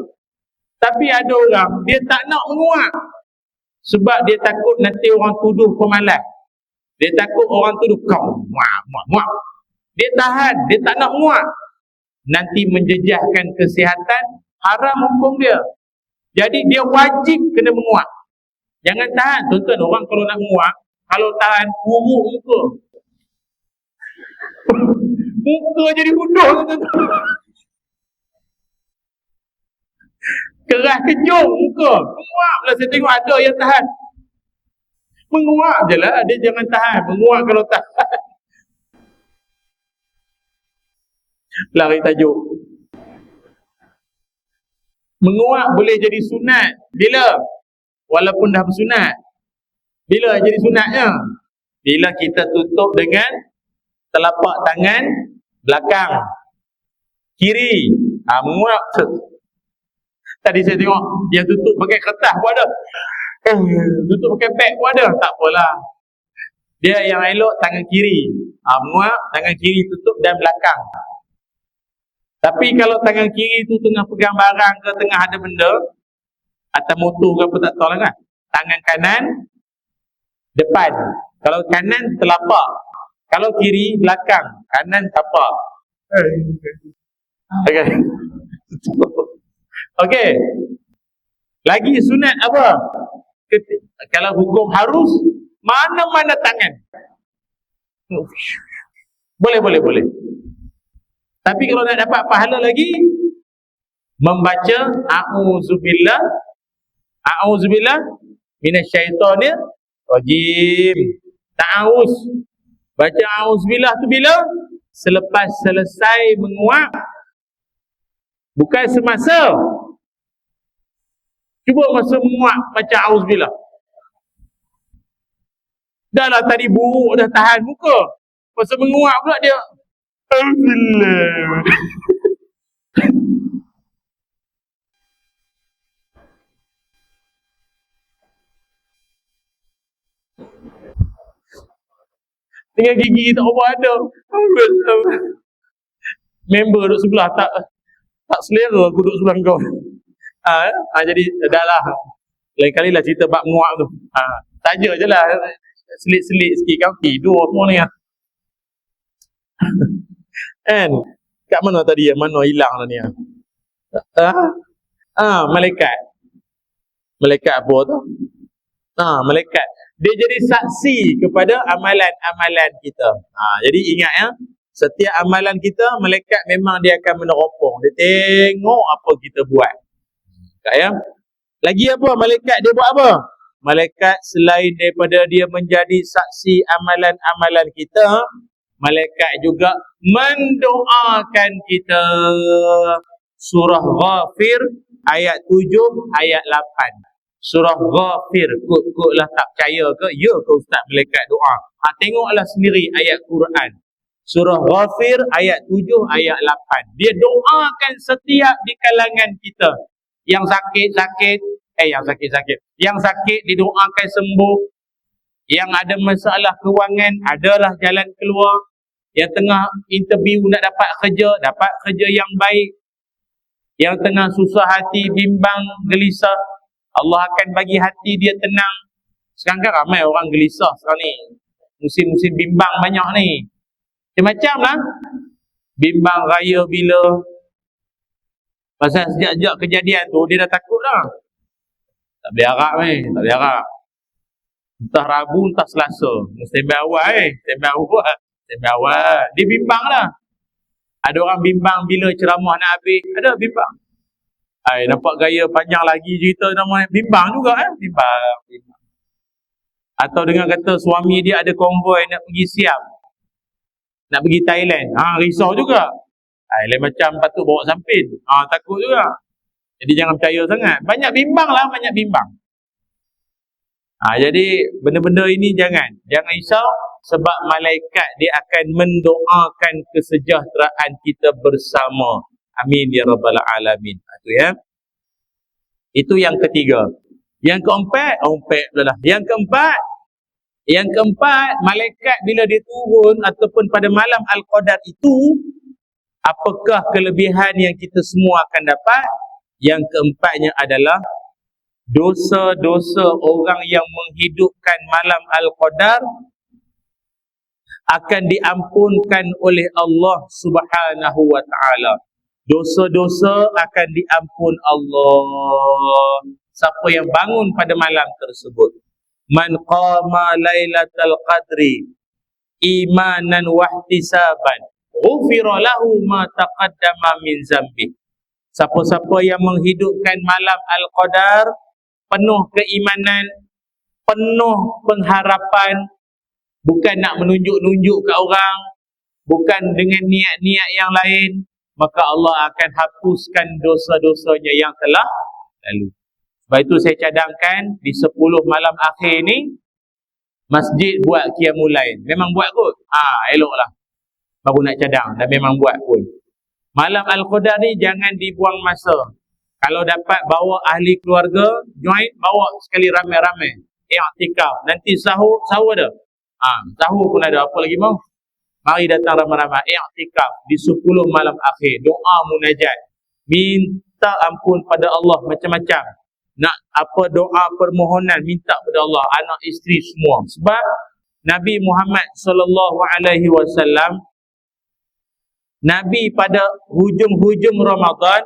Tapi ada orang dia tak nak menguap. Sebab dia takut nanti orang tuduh pemalas. Dia takut orang tuduh kau muak. Dia tahan, dia tak nak muak. Nanti menjejaskan kesihatan, haram hukum dia. Jadi dia wajib kena menguap. Jangan tahan. Tuan-tuan, orang kalau nak menguap, kalau tahan, buruk muka. Muka jadi huduh. Keras kejung muka. Menguap lah. Saya tengok ada yang tahan. Menguap je lah. Dia jangan tahan. Menguap kalau tahan. Lari tajuk. Menguap boleh jadi sunat. Bila? Walaupun dah bersunat. Bila jadi sunatnya? Bila kita tutup dengan telapak tangan belakang kiri. Menguap. Tadi saya tengok yang tutup pakai kertas pun ada. Tutup pakai beg pun ada. Tak apalah. Dia yang elok tangan kiri. Menguap, tangan kiri tutup dan belakang. Tapi kalau tangan kiri tu tengah pegang barang ke, tengah ada benda, atau motor ke apa tak tahu lah kan. Tangan kanan depan. Kalau kanan telapak. Kalau kiri belakang. Kanan tapak. Okey. Lagi sunat apa? Kalau hukum harus, mana-mana tangan. Boleh. Tapi kalau nak dapat pahala lagi, membaca A'udzubillah minasyaitonir rajim. Ta'awuz. Baca A'udzubillah tu bila? Selepas selesai menguap. Bukan semasa. Cuba masa menguap baca A'udzubillah. Dah lah tadi buruk dah tahan muka. Masa menguap pula dia Alhamdulillah. Dengan gigi tak apa ada. Member duduk sebelah tak selera aku duduk sebelah kau. Jadi dah lah. Lain kali lah cerita bab menguap tu. Saja je lah. Selit-selit sikit kau tidur semua ni. Kan? Kat mana tadi yang mana hilang lah ni? Malaikat. Malaikat apa tu? Malaikat. Dia jadi saksi kepada amalan-amalan kita. Jadi ingat ya, setiap amalan kita, malaikat memang dia akan meneropong. Dia tengok apa kita buat. Tak ya? Lagi apa? Malaikat dia buat apa? Malaikat selain daripada dia menjadi saksi amalan-amalan kita, malaikat juga mendoakan kita. Surah Ghafir ayat 7, ayat 8. Surah Ghafir, kut lah tak percaya ke? Ya ke Ustaz malaikat doa? Tengoklah sendiri ayat Quran. Surah Ghafir ayat 7, ayat 8. Dia doakan setiap di kalangan kita. Yang sakit-sakit, yang sakit didoakan sembuh. Yang ada masalah kewangan, adalah jalan keluar. Yang tengah interview nak dapat kerja yang baik. Yang tengah susah hati, bimbang, gelisah, Allah akan bagi hati dia tenang. Sekarang kan ramai orang gelisah sekarang ni. Musim-musim bimbang banyak ni. Macam-macam lah. Bimbang raya bila. Pasal sejak-sejak kejadian tu, dia dah takut lah. Tak boleh harap ni, tak boleh harap. Entah Rabu, entah Selasa. Standby awal. Dia bimbang lah. Ada orang bimbang bila ceramah nak habis. Ada bimbang. Nampak gaya panjang lagi cerita nama bimbang juga bimbang. Atau dengan kata suami dia ada konvoi nak pergi Siam, nak pergi Thailand, risau juga. Lain macam patut bawa sampin, takut juga. Jadi jangan percaya sangat. Banyak bimbang. Jadi benda-benda ini jangan risau, sebab malaikat dia akan mendoakan kesejahteraan kita bersama. Amin ya rabbal alamin. Itu ya. Itu yang ketiga. Yang keempat, Yang keempat, malaikat bila dia turun ataupun pada malam Al-Qadar itu, apakah kelebihan yang kita semua akan dapat? Yang keempatnya adalah dosa-dosa orang yang menghidupkan malam Al-Qadar akan diampunkan oleh Allah Subhanahu wa taala. Dosa-dosa akan diampun Allah. Siapa yang bangun pada malam tersebut. Man qama lailatal qadri imanan wahtisaban ghufira lahu ma taqaddama min zambi. Siapa-siapa yang menghidupkan malam Al-Qadar penuh keimanan, penuh pengharapan, bukan nak menunjuk-nunjuk ke orang, bukan dengan niat-niat yang lain, maka Allah akan hapuskan dosa-dosanya yang telah lalu. Sebab itu saya cadangkan di 10 malam akhir ni masjid buat qiyamul lail. Memang buat kot. Eloklah. Baru nak cadang dan memang buat pun. Malam Al-Qadar ni jangan dibuang masa. Kalau dapat bawa ahli keluarga, join, bawa sekali ramai-ramai. I'tikaf. Nanti sahur ada. Sahur pun ada. Apa lagi mau? Mari datang ramai-ramai. I'tikaf di 10 malam akhir. Doa munajat. Minta ampun pada Allah macam-macam. Nak apa doa permohonan minta pada Allah, anak isteri semua. Sebab Nabi Muhammad sallallahu alaihi wasallam, Nabi pada hujung-hujung Ramadan,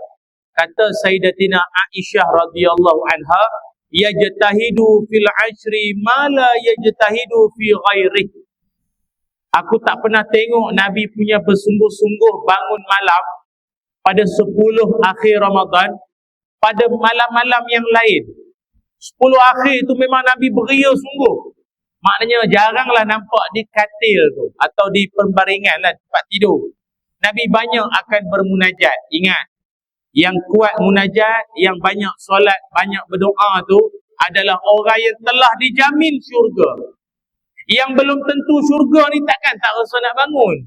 kata Sayyidatina Aisyah radhiyallahu anha, yajtahidu fil ashri ma la yajtahidu fi ghairi. Aku tak pernah tengok Nabi punya bersungguh-sungguh bangun malam pada 10 akhir Ramadan pada malam-malam yang lain. 10 akhir tu memang Nabi beria sungguh. Maknanya jaranglah nampak di katil tu atau di pembaringan lah, tempat tidur. Nabi banyak akan bermunajat. Ingat, yang kuat munajat, yang banyak solat, banyak berdoa tu adalah orang yang telah dijamin syurga. Yang belum tentu syurga ni takkan tak rasa nak bangun.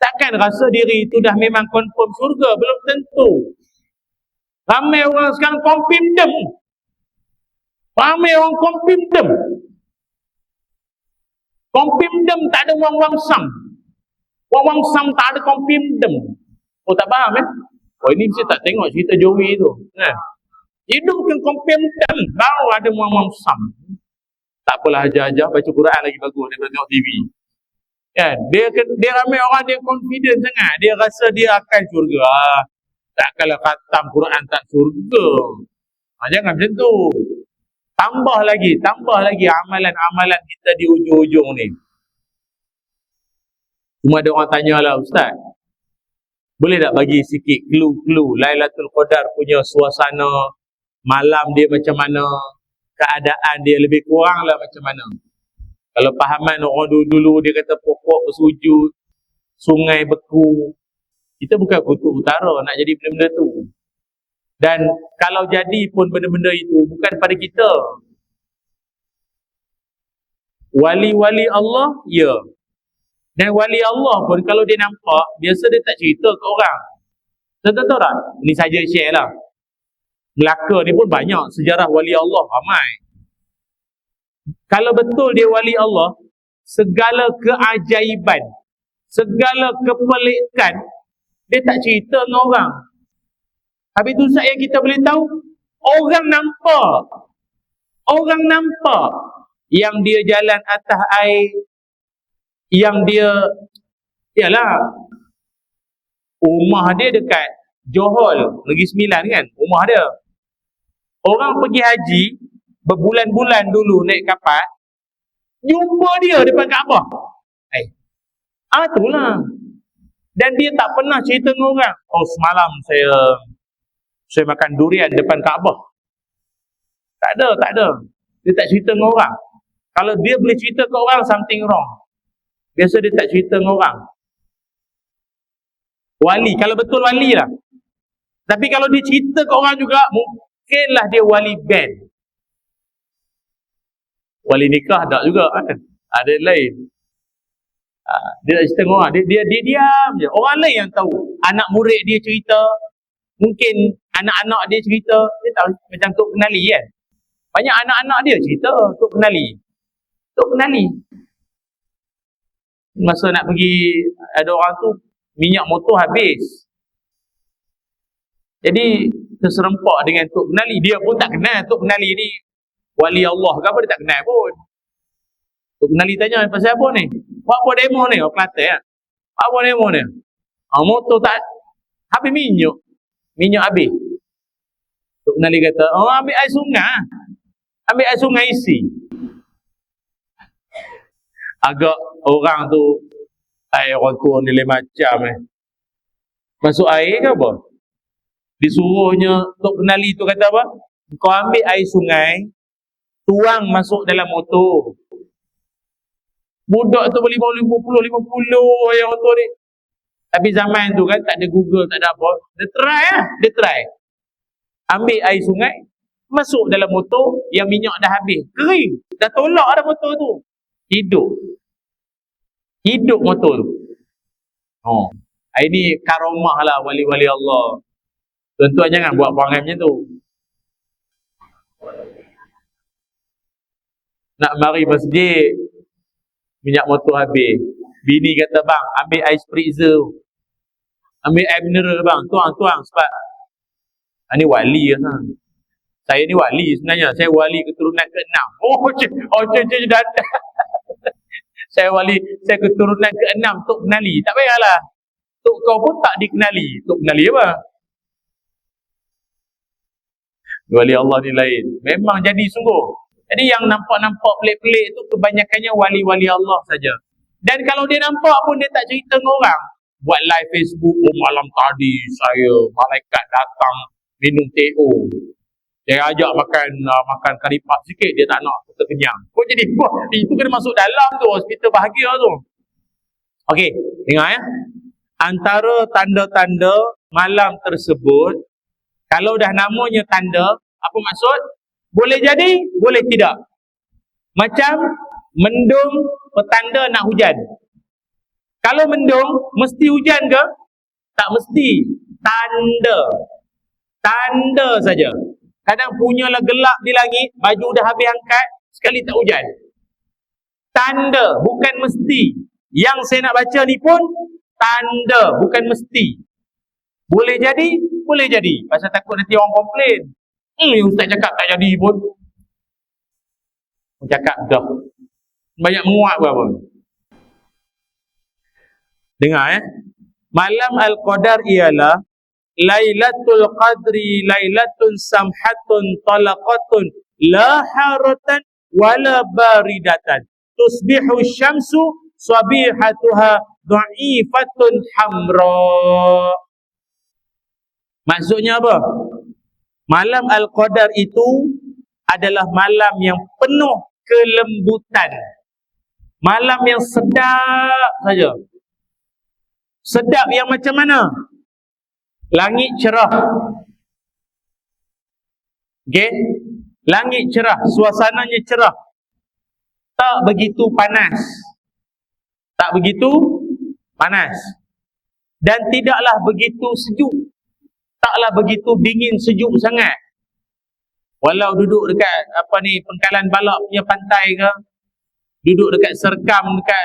Takkan rasa diri itu dah memang confirm syurga, belum tentu. Ramai orang sekarang kompimdem. Kompimdem tak ada wang-wang sam. Wang-wang sam tak ada kompimdem. Tak faham ini mesti tak tengok cerita Joey tu. Hidupkan kompimdem, baru ada wang-wang sam. Tak apalah, ajar-ajar baca Quran lagi bagus daripada tengok TV. Kan? Dia ramai orang dia confident sangat. Dia rasa dia akan syurga. Tak kalau khatam Quran tak syurga. Jangan macam tu. Tambah lagi amalan-amalan kita di ujung-ujung ni. Cuma ada orang tanyalah, Ustaz, boleh tak bagi sikit clue Lailatul Qadar punya suasana malam dia macam mana, keadaan dia lebih kurang lah macam mana. Kalau pahaman orang dulu dia kata pokok bersujud, sungai beku, Kita bukan kutub utara nak jadi benda-benda tu. Dan kalau jadi pun benda-benda itu bukan pada kita. Wali-wali Allah, ya. Dan wali Allah pun kalau dia nampak, biasa dia tak cerita ke orang. Tahu tak? Ini saja share lah. Melaka ni pun banyak sejarah wali Allah, ramai. Kalau betul dia wali Allah, segala keajaiban, segala kepelikan, dia tak cerita dengan orang. Habis tu Ustaz yang kita boleh tahu, orang nampak. Orang nampak yang dia jalan atas air, yang dia, yalah, rumah dia dekat Johor, Negeri Sembilan kan, rumah dia. Orang pergi haji, berbulan-bulan dulu naik kapal, jumpa dia depan Kaabah. Itulah. Dan dia tak pernah cerita dengan orang. Oh, semalam saya makan durian depan Kaabah. Tak ada. Dia tak cerita dengan orang. Kalau dia boleh cerita ke orang, something wrong. Biasa dia tak cerita dengan orang. Wali, kalau betul wali lah. Tapi kalau dia cerita ke orang juga, mungkinlah dia wali band. Wali nikah tak juga kan? Ada lain. Dia tak cerita dengan orang. Dia diam je. Orang lain yang tahu. Anak murid dia cerita. Mungkin anak-anak dia cerita. Dia tahu macam Tok Penali kan. Banyak anak-anak dia cerita Tok Penali. Tok Penali. Masa nak pergi, ada orang tu minyak motor habis. Jadi terserempak dengan Tok Penali. Dia pun tak kenal Tok Penali ni wali Allah ke apa, dia tak kenal pun. Tok Penali tanya, pasal apa ni? Buat apa demo ni? Orang Kelantan kan? Apa demo ni? Motor tak habis minyak. Minyak habis. Tok Penali kata, ambil air sungai. Ambil air sungai isi. Agak orang tu, orang tua ni lain macam masuk air ke apa? Disuruhnya Tok Penali tu kata apa? Kau ambil air sungai, tuang masuk dalam motor. Budak tu boleh bawa 50 yang motor ni. Tapi zaman tu kan tak ada Google, tak ada apa. Dia try. Ambil air sungai, masuk dalam motor, yang minyak dah habis. Kering. Dah tolak dah motor tu. Hidup motor tu. Ini karamah lah wali-wali Allah. Tuan-tuan jangan buat perangai macam tu. Nak mari masjid, minyak motor habis. Bini kata, bang, ambil air spritzer. Ambil air mineral bang, tuang. Sebab ini wali lah. Saya ni wali sebenarnya. Saya wali keturunan ke-6. Cik dah. Saya keturunan ke-6 Tok Penali. Tak payahlah. Tok kau pun tak dikenali. Tok Penali apa? Wali Allah ni lain. Memang jadi sungguh. Jadi yang nampak-nampak pelik-pelik tu kebanyakannya wali-wali Allah saja. Dan kalau dia nampak pun dia tak cerita dengan orang. Buat live Facebook, malam tadi saya malaikat datang minum teh. Dia ajak makan kari pak sikit, dia tak nak, kita kenyang. Kau jadi itu kena masuk dalam tu, hospital bahagia tu. Okey, dengar ya. Antara tanda-tanda malam tersebut, kalau dah namanya tanda, apa maksud? Boleh jadi, boleh tidak. Macam mendung petanda nak hujan. Kalau mendung, mesti hujan ke? Tak mesti. Tanda saja. Kadang punyalah gelap di langit, baju dah habis angkat, sekali tak hujan. Tanda, bukan mesti. Yang saya nak baca ni pun tanda, bukan mesti. Boleh jadi, boleh jadi. Pasal takut nanti orang komplain. Ustaz cakap tak jadi pun. Cakap dah. Banyak menguat berapa. Dengar Malam Al-Qadar ialah Lailatul Qadri Lailatun Samhatun Talaqatun La haratan Wala baridatan Tusbihu syamsu Sabihatuha Du'ifatun hamra. Maksudnya apa? Malam Al-Qadar itu adalah malam yang penuh kelembutan. Malam yang sedap saja. Sedap yang macam mana? Langit cerah. Okay? Langit cerah, suasananya cerah. Tak begitu panas. Tak begitu panas. Dan tidaklah begitu sejuk. Taklah begitu dingin sejuk sangat. Walau duduk dekat Pengkalan Balak punya pantai ke, duduk dekat Serkam, dekat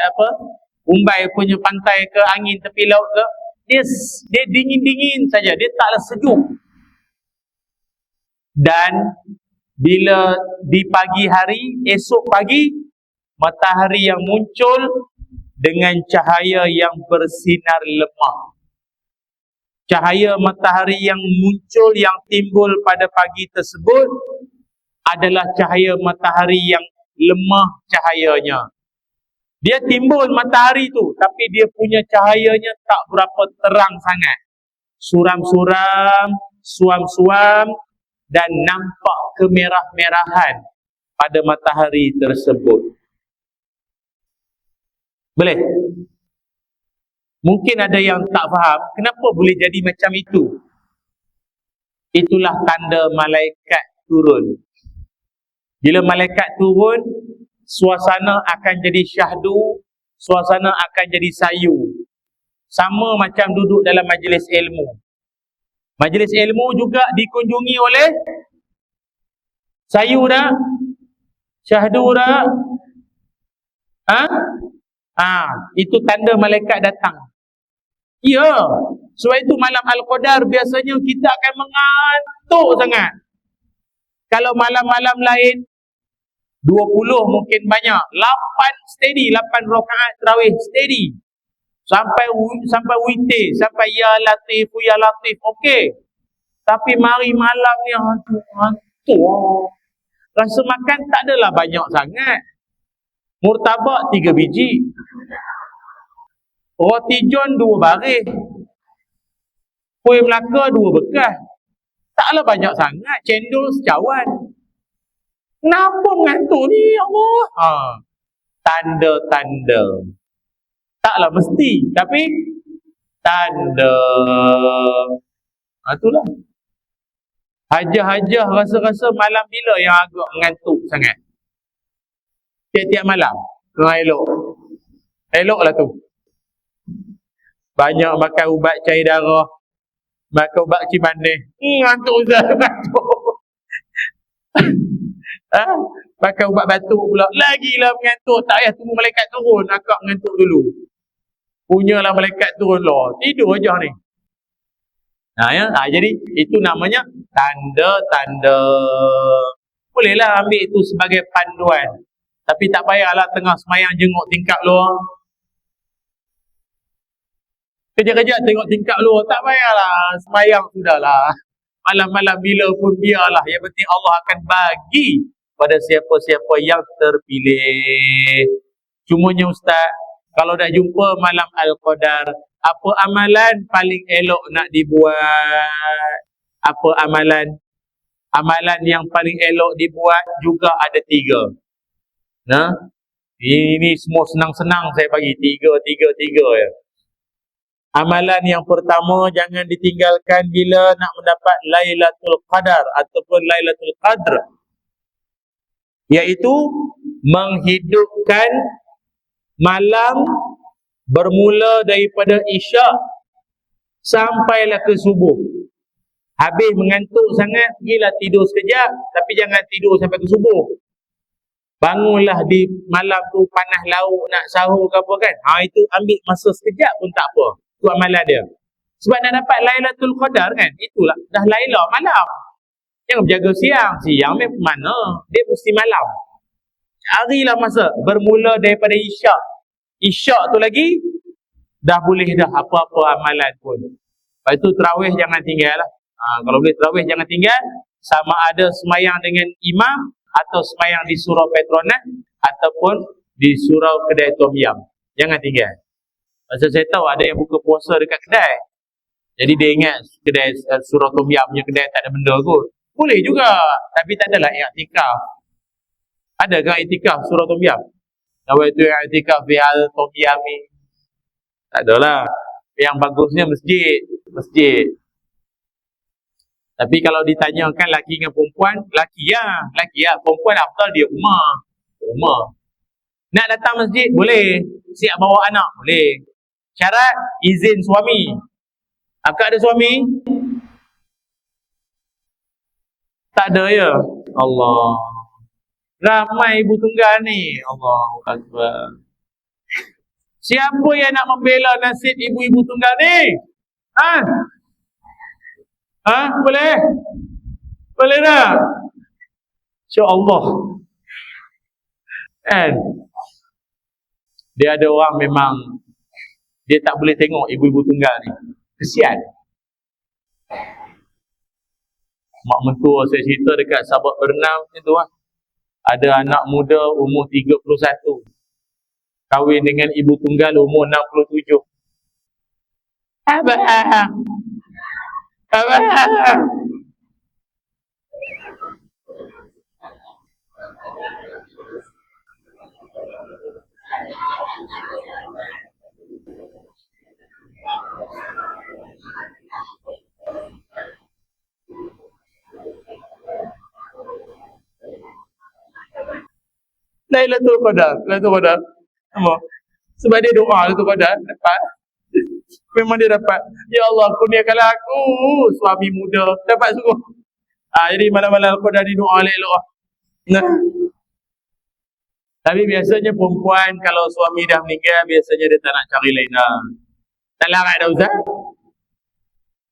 Umbai punya pantai ke, angin tepi laut ke, dia dingin-dingin saja, dia taklah sejuk. Dan bila di pagi hari, esok pagi, matahari yang muncul dengan cahaya yang bersinar lemah. Cahaya matahari yang muncul, yang timbul pada pagi tersebut adalah cahaya matahari yang lemah cahayanya. Dia timbul matahari tu, tapi dia punya cahayanya tak berapa terang sangat. Suram-suram, suam-suam, dan nampak kemerah-merahan pada matahari tersebut. Boleh? Mungkin ada yang tak faham, kenapa boleh jadi macam itu? Itulah tanda malaikat turun. Bila malaikat turun, suasana akan jadi syahdu, suasana akan jadi sayu. Sama macam duduk dalam majlis ilmu. Majlis ilmu juga dikunjungi oleh sayu dah, syahdu dah. Itu tanda malaikat datang. Ya, sebab itu malam Al-Qadar biasanya kita akan mengantuk sangat. Kalau malam-malam lain 20 mungkin banyak, 8 steady, 8 rakaat tarawih steady. Sampai witir, sampai ya latif, okey. Tapi mari malam ni hantu. Rasa makan tak adalah banyak sangat. Murtabak 3 biji. Roti john 2 baris. Kuih Melaka 2 bekas. Taklah banyak sangat. Cendol secawan. Kenapa mengantuk ni, Allah? Tanda-tanda. Taklah mesti, tapi tanda. Itulah. Hajah-hajah rasa-rasa malam bila yang agak mengantuk sangat? Tiap-tiap malam. Kena elok. Eloklah tu. Banyak makan ubat cair darah, makan ubat cimanih. Ngantuk Ustaz, ngantuk. Makan ubat batuk pula. Lagilah mengantuk. Tak payah tunggu malaikat turun, akak mengantuk dulu. Punyalah malaikat turun lah. Tidur aja ni. Jadi itu namanya tanda-tanda. Bolehlah ambil itu sebagai panduan. Tapi tak payahlah tengah semayang jenguk tingkap luar. Kejap-kejap tengok tingkap luar. Tak payahlah. Semayang sudahlah. Malam-malam bila pun biarlah. Yang penting Allah akan bagi pada siapa-siapa yang terpilih. Cumanya Ustaz, kalau dah jumpa malam Al-Qadar, apa amalan paling elok nak dibuat? Apa amalan? Amalan yang paling elok dibuat juga ada 3. Ini semua senang-senang saya bagi. 3 ya. Amalan yang pertama, jangan ditinggalkan bila nak mendapat Lailatul Qadar ataupun Lailatul Qadr, iaitu menghidupkan malam bermula daripada Isyak sampailah ke subuh. Habis mengantuk sangat, pergilah tidur sekejap, tapi jangan tidur sampai ke subuh. Bangunlah di malam tu panas lauk nak sahur ke apa kan. Itu ambil masa sekejap pun tak apa. Itu amalan dia. Sebab nak dapat Lailatul Qadar kan, itulah dah Lailah malam. Jangan berjaga siang. Siang ni mana? Dia mesti malam. Carilah masa bermula daripada Isyak. Isyak tu lagi dah boleh dah apa-apa amalan pun. Lepas tu tarawih jangan tinggal lah. Kalau boleh tarawih jangan tinggal. Sama ada semayang dengan imam atau semayang di surau Petronas ataupun di surau kedai Tom Yam. Jangan tinggal. Pasal saya tahu ada yang buka puasa dekat kedai. Jadi dia ingat kedai surau Tom Yam punya kedai tak ada benda kot. Boleh juga, tapi tak adalah i'tikaf. Ada ke i'tikaf surau Tom Yam? Kalau itu i'tikaf biar Tom Yam ni, tak adalah. Yang bagusnya masjid. Tapi kalau ditanyakan laki dengan perempuan, laki ya. Perempuan afdal dia rumah. Nak datang masjid boleh, siap bawa anak boleh. Syarat izin suami. Akak ada suami? Tak ada ya. Allah. Ramai ibu tunggal ni. Allahu Akbar. Siapa yang nak membela nasib ibu-ibu tunggal ni? Boleh? Boleh tak? InsyaAllah. Kan? Dia ada orang memang dia tak boleh tengok ibu-ibu tunggal ni. Kesian. Mak mentua saya cerita dekat Sabak Bernam macam tu lah. Ada anak muda umur 31. Kahwin dengan ibu tunggal umur 67. Abang. Lailatul Qadar. Apa? Sebab dia doa Lailatul Qadar dapat. Memang dia dapat. Ya Allah, kurniakanlah aku suami muda. Dapat sungguh. Jadi malam-malam Al-Qadar ni doa elok-elok. Nah. Tapi biasanya perempuan kalau suami dah meninggal, biasanya dia tak nak cari lain dah. Tak larat dah Ustaz.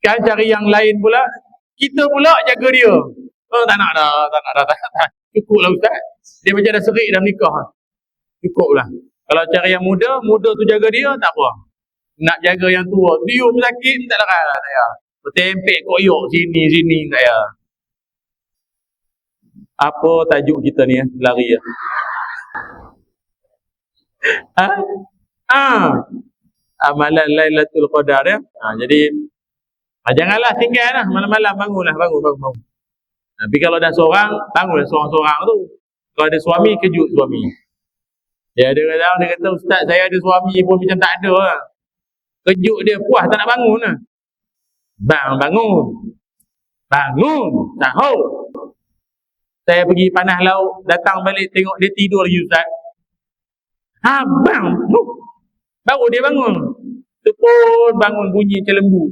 Kan cari yang lain pula. Kita pula jaga dia. Tak nak dah. Cukup lah Ustaz. Dia macam dah serik dah nikah. Cukup lah. Kalau cari yang muda tu jaga dia, tak apa. Nak jaga yang tua, dia pun sakit, tak larat lah saya. Bertempek koyok sini, tak ya. Apa tajuk kita ni lari ya? Amalan Lailatul Qadar ya. Jadi janganlah tinggal lah malam-malam, bangun. Tapi kalau dah seorang, bangunlah seorang-seorang tu. Kalau ada suami, kejut suami. Dia kata Ustaz saya ada suami pun macam tak ada lah. Kejut dia, puas tak nak bangun lah. Bangun. Tahu. Saya pergi panah laut, datang balik tengok dia tidur lagi Ustaz. Baru dia bangun. Tu pun bangun bunyi macam lembu.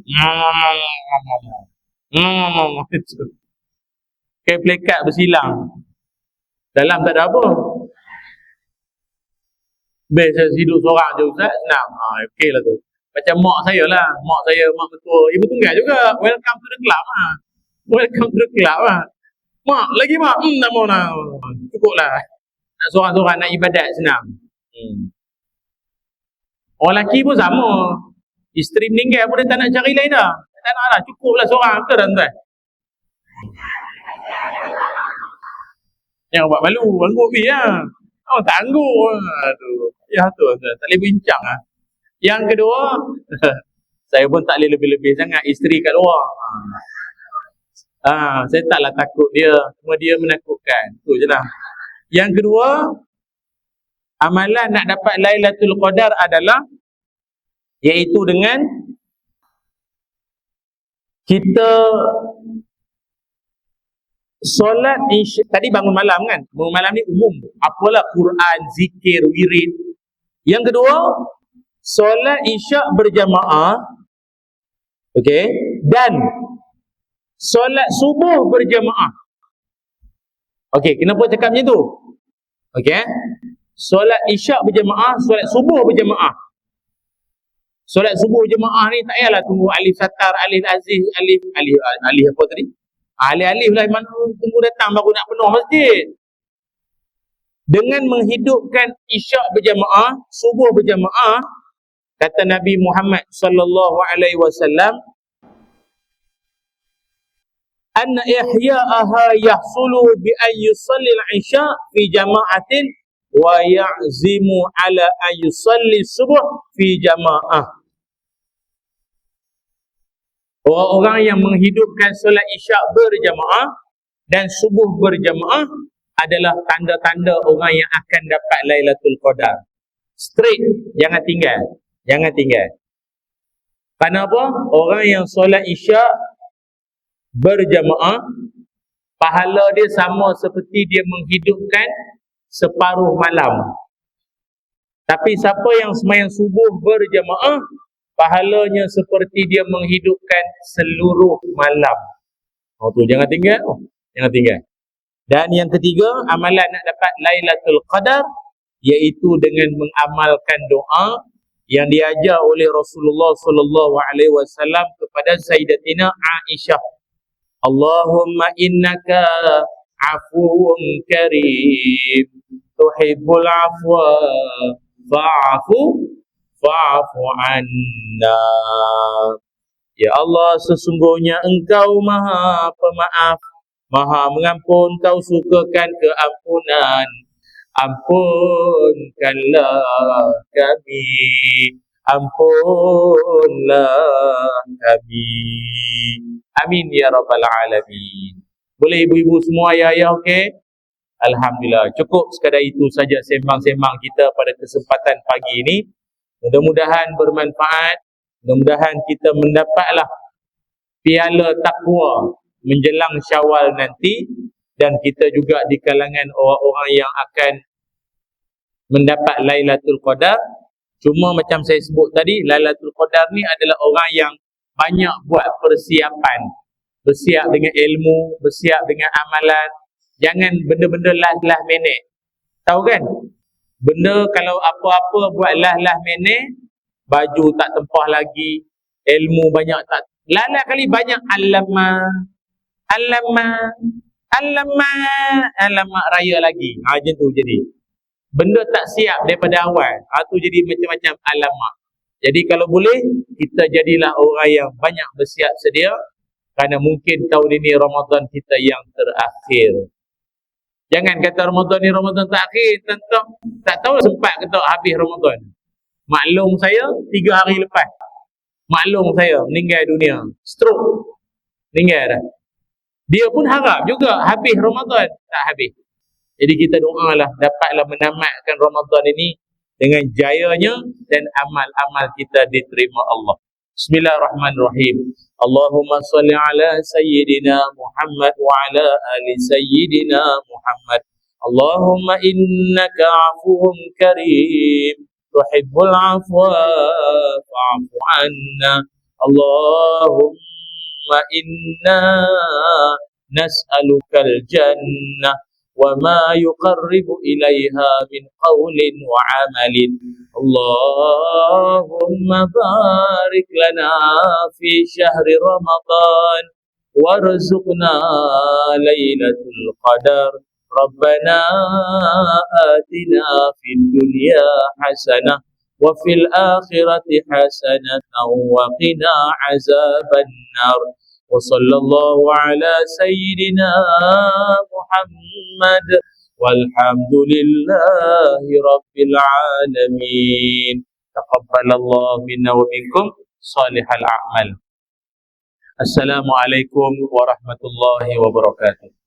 Kayak plekat bersilang. Dalam tak ada apa. Biasa hidup seorang je Ustaz, senang. Okey lah tu. Macam mak saya, mak mentua, ibu tunggal juga. Welcome to the club lah. Mak, lagi mak? Tak mau lah. Cukup lah. Nak seorang-seorang nak ibadat senang. Orang lelaki pun sama. Isteri meninggal pun dia tak nak cari lain dah. Tak nak lah, cukup lah seorang. Betul tak tuan? Yang buat malu, angguk pergi lah. Tak angguk. Aduh. Ya tu, tak boleh bincang lah. Yang kedua, saya pun tak boleh lebih-lebih sangat isteri kat luar. Saya taklah takut dia, cuma dia menakutkan. Tu je lah. Yang kedua, amalan nak dapat Lailatul Qadar adalah iaitu dengan kita solat isya. Tadi bangun malam kan? Bangun malam ni umum. Apalah Quran, zikir, wirid. Yang kedua, solat isya berjamaah. Okey, dan solat subuh berjamaah. Okey, kenapa cakap macam tu? Okey, solat isyak berjamaah, solat subuh berjamaah. Solat subuh jemaah ni tak payahlah tunggu alif satar, alif aziz, alif apa tadi? Alif lah mana tunggu datang baru nak penuh masjid. Dengan menghidupkan isyak berjamaah, subuh berjamaah, kata Nabi Muhammad sallallahu alaihi wasallam, anna ihya'aha yahsulu bi an yusalli al-isya fi jama'atin wa ya'zimu ala an yusalli subuh fi jama'ah. Orang-orang yang menghidupkan solat isyak berjamaah dan subuh berjamaah adalah tanda-tanda orang yang akan dapat Lailatul Qadar. Straight, jangan tinggal. Jangan tinggal. Kenapa? Orang yang solat isyak berjamaah, pahala dia sama seperti dia menghidupkan separuh malam. Tapi siapa yang sembahyang subuh berjamaah, pahalanya seperti dia menghidupkan seluruh malam. Tu jangan tinggal. Jangan tinggal. Dan yang ketiga, amalan nak dapat Lailatul Qadar, iaitu dengan mengamalkan doa yang diajar oleh Rasulullah sallallahu alaihi wasallam kepada Sayyidatina Aisyah. Allahumma innaka afuwun karim tuhibbul afwa fa'fu anna. Ya Allah, sesungguhnya Engkau Maha Pemaaf, Maha Mengampun, Kau sukakan keampunan. Ampunkanlah kami, ampunlah kami. Amin ya rabbal alamin. Boleh ibu-ibu semua, ayah-ayah, okey? Alhamdulillah. Cukup sekadar itu saja sembang-sembang kita pada kesempatan pagi ini. Mudah-mudahan bermanfaat. Mudah-mudahan kita mendapatlah piala takwa menjelang Syawal nanti, dan kita juga di kalangan orang-orang yang akan mendapat Lailatul Qadar. Cuma macam saya sebut tadi, Lailatul Qadar ni adalah orang yang banyak buat persiapan. Bersiap dengan ilmu, bersiap dengan amalan. Jangan benda-benda last minute. Tahu kan? Benda kalau apa-apa buat last minute, baju tak tempah lagi, ilmu banyak tak. Lala kali banyak alamak raya lagi. Macam tu jadi. Benda tak siap daripada awal. Tu jadi macam-macam alamak. Jadi kalau boleh, kita jadilah orang yang banyak bersiap sedia, kerana mungkin tahun ini Ramadan kita yang terakhir. Jangan kata Ramadan ni Ramadan terakhir, tak tahu sempat ke tak habis Ramadan. Maklum saya 3 hari lepas, maklum saya meninggal dunia, stroke, meninggal dah. Dia pun harap juga habis Ramadan, tak habis. Jadi kita doalah dapatlah menamatkan Ramadan ini dengan jayanya dan amal-amal kita diterima Allah. Bismillahirrahmanirrahim. Allahumma salli ala Sayyidina Muhammad wa ala ali Sayyidina Muhammad. Allahumma innaka afuwun karim tuhibbul afwa fa'fu anna. Allahumma inna nas'alukal jannah wa ma yuqarribu ilaiha min qawlin wa amalin. Allahumma barik lana fi syahri Ramadan warzuqna lailatul qadar. Rabbana atina fid dunya hasanah wa fil akhirati hasanatan wa qina azaban nar. Wa sallallahu ala sayyidina Muhammad walhamdulillahi rabbil alamin. Taqabbalallahu minna wa minkum salihal a'mal. Assalamualaikum warahmatullahi wabarakatuh.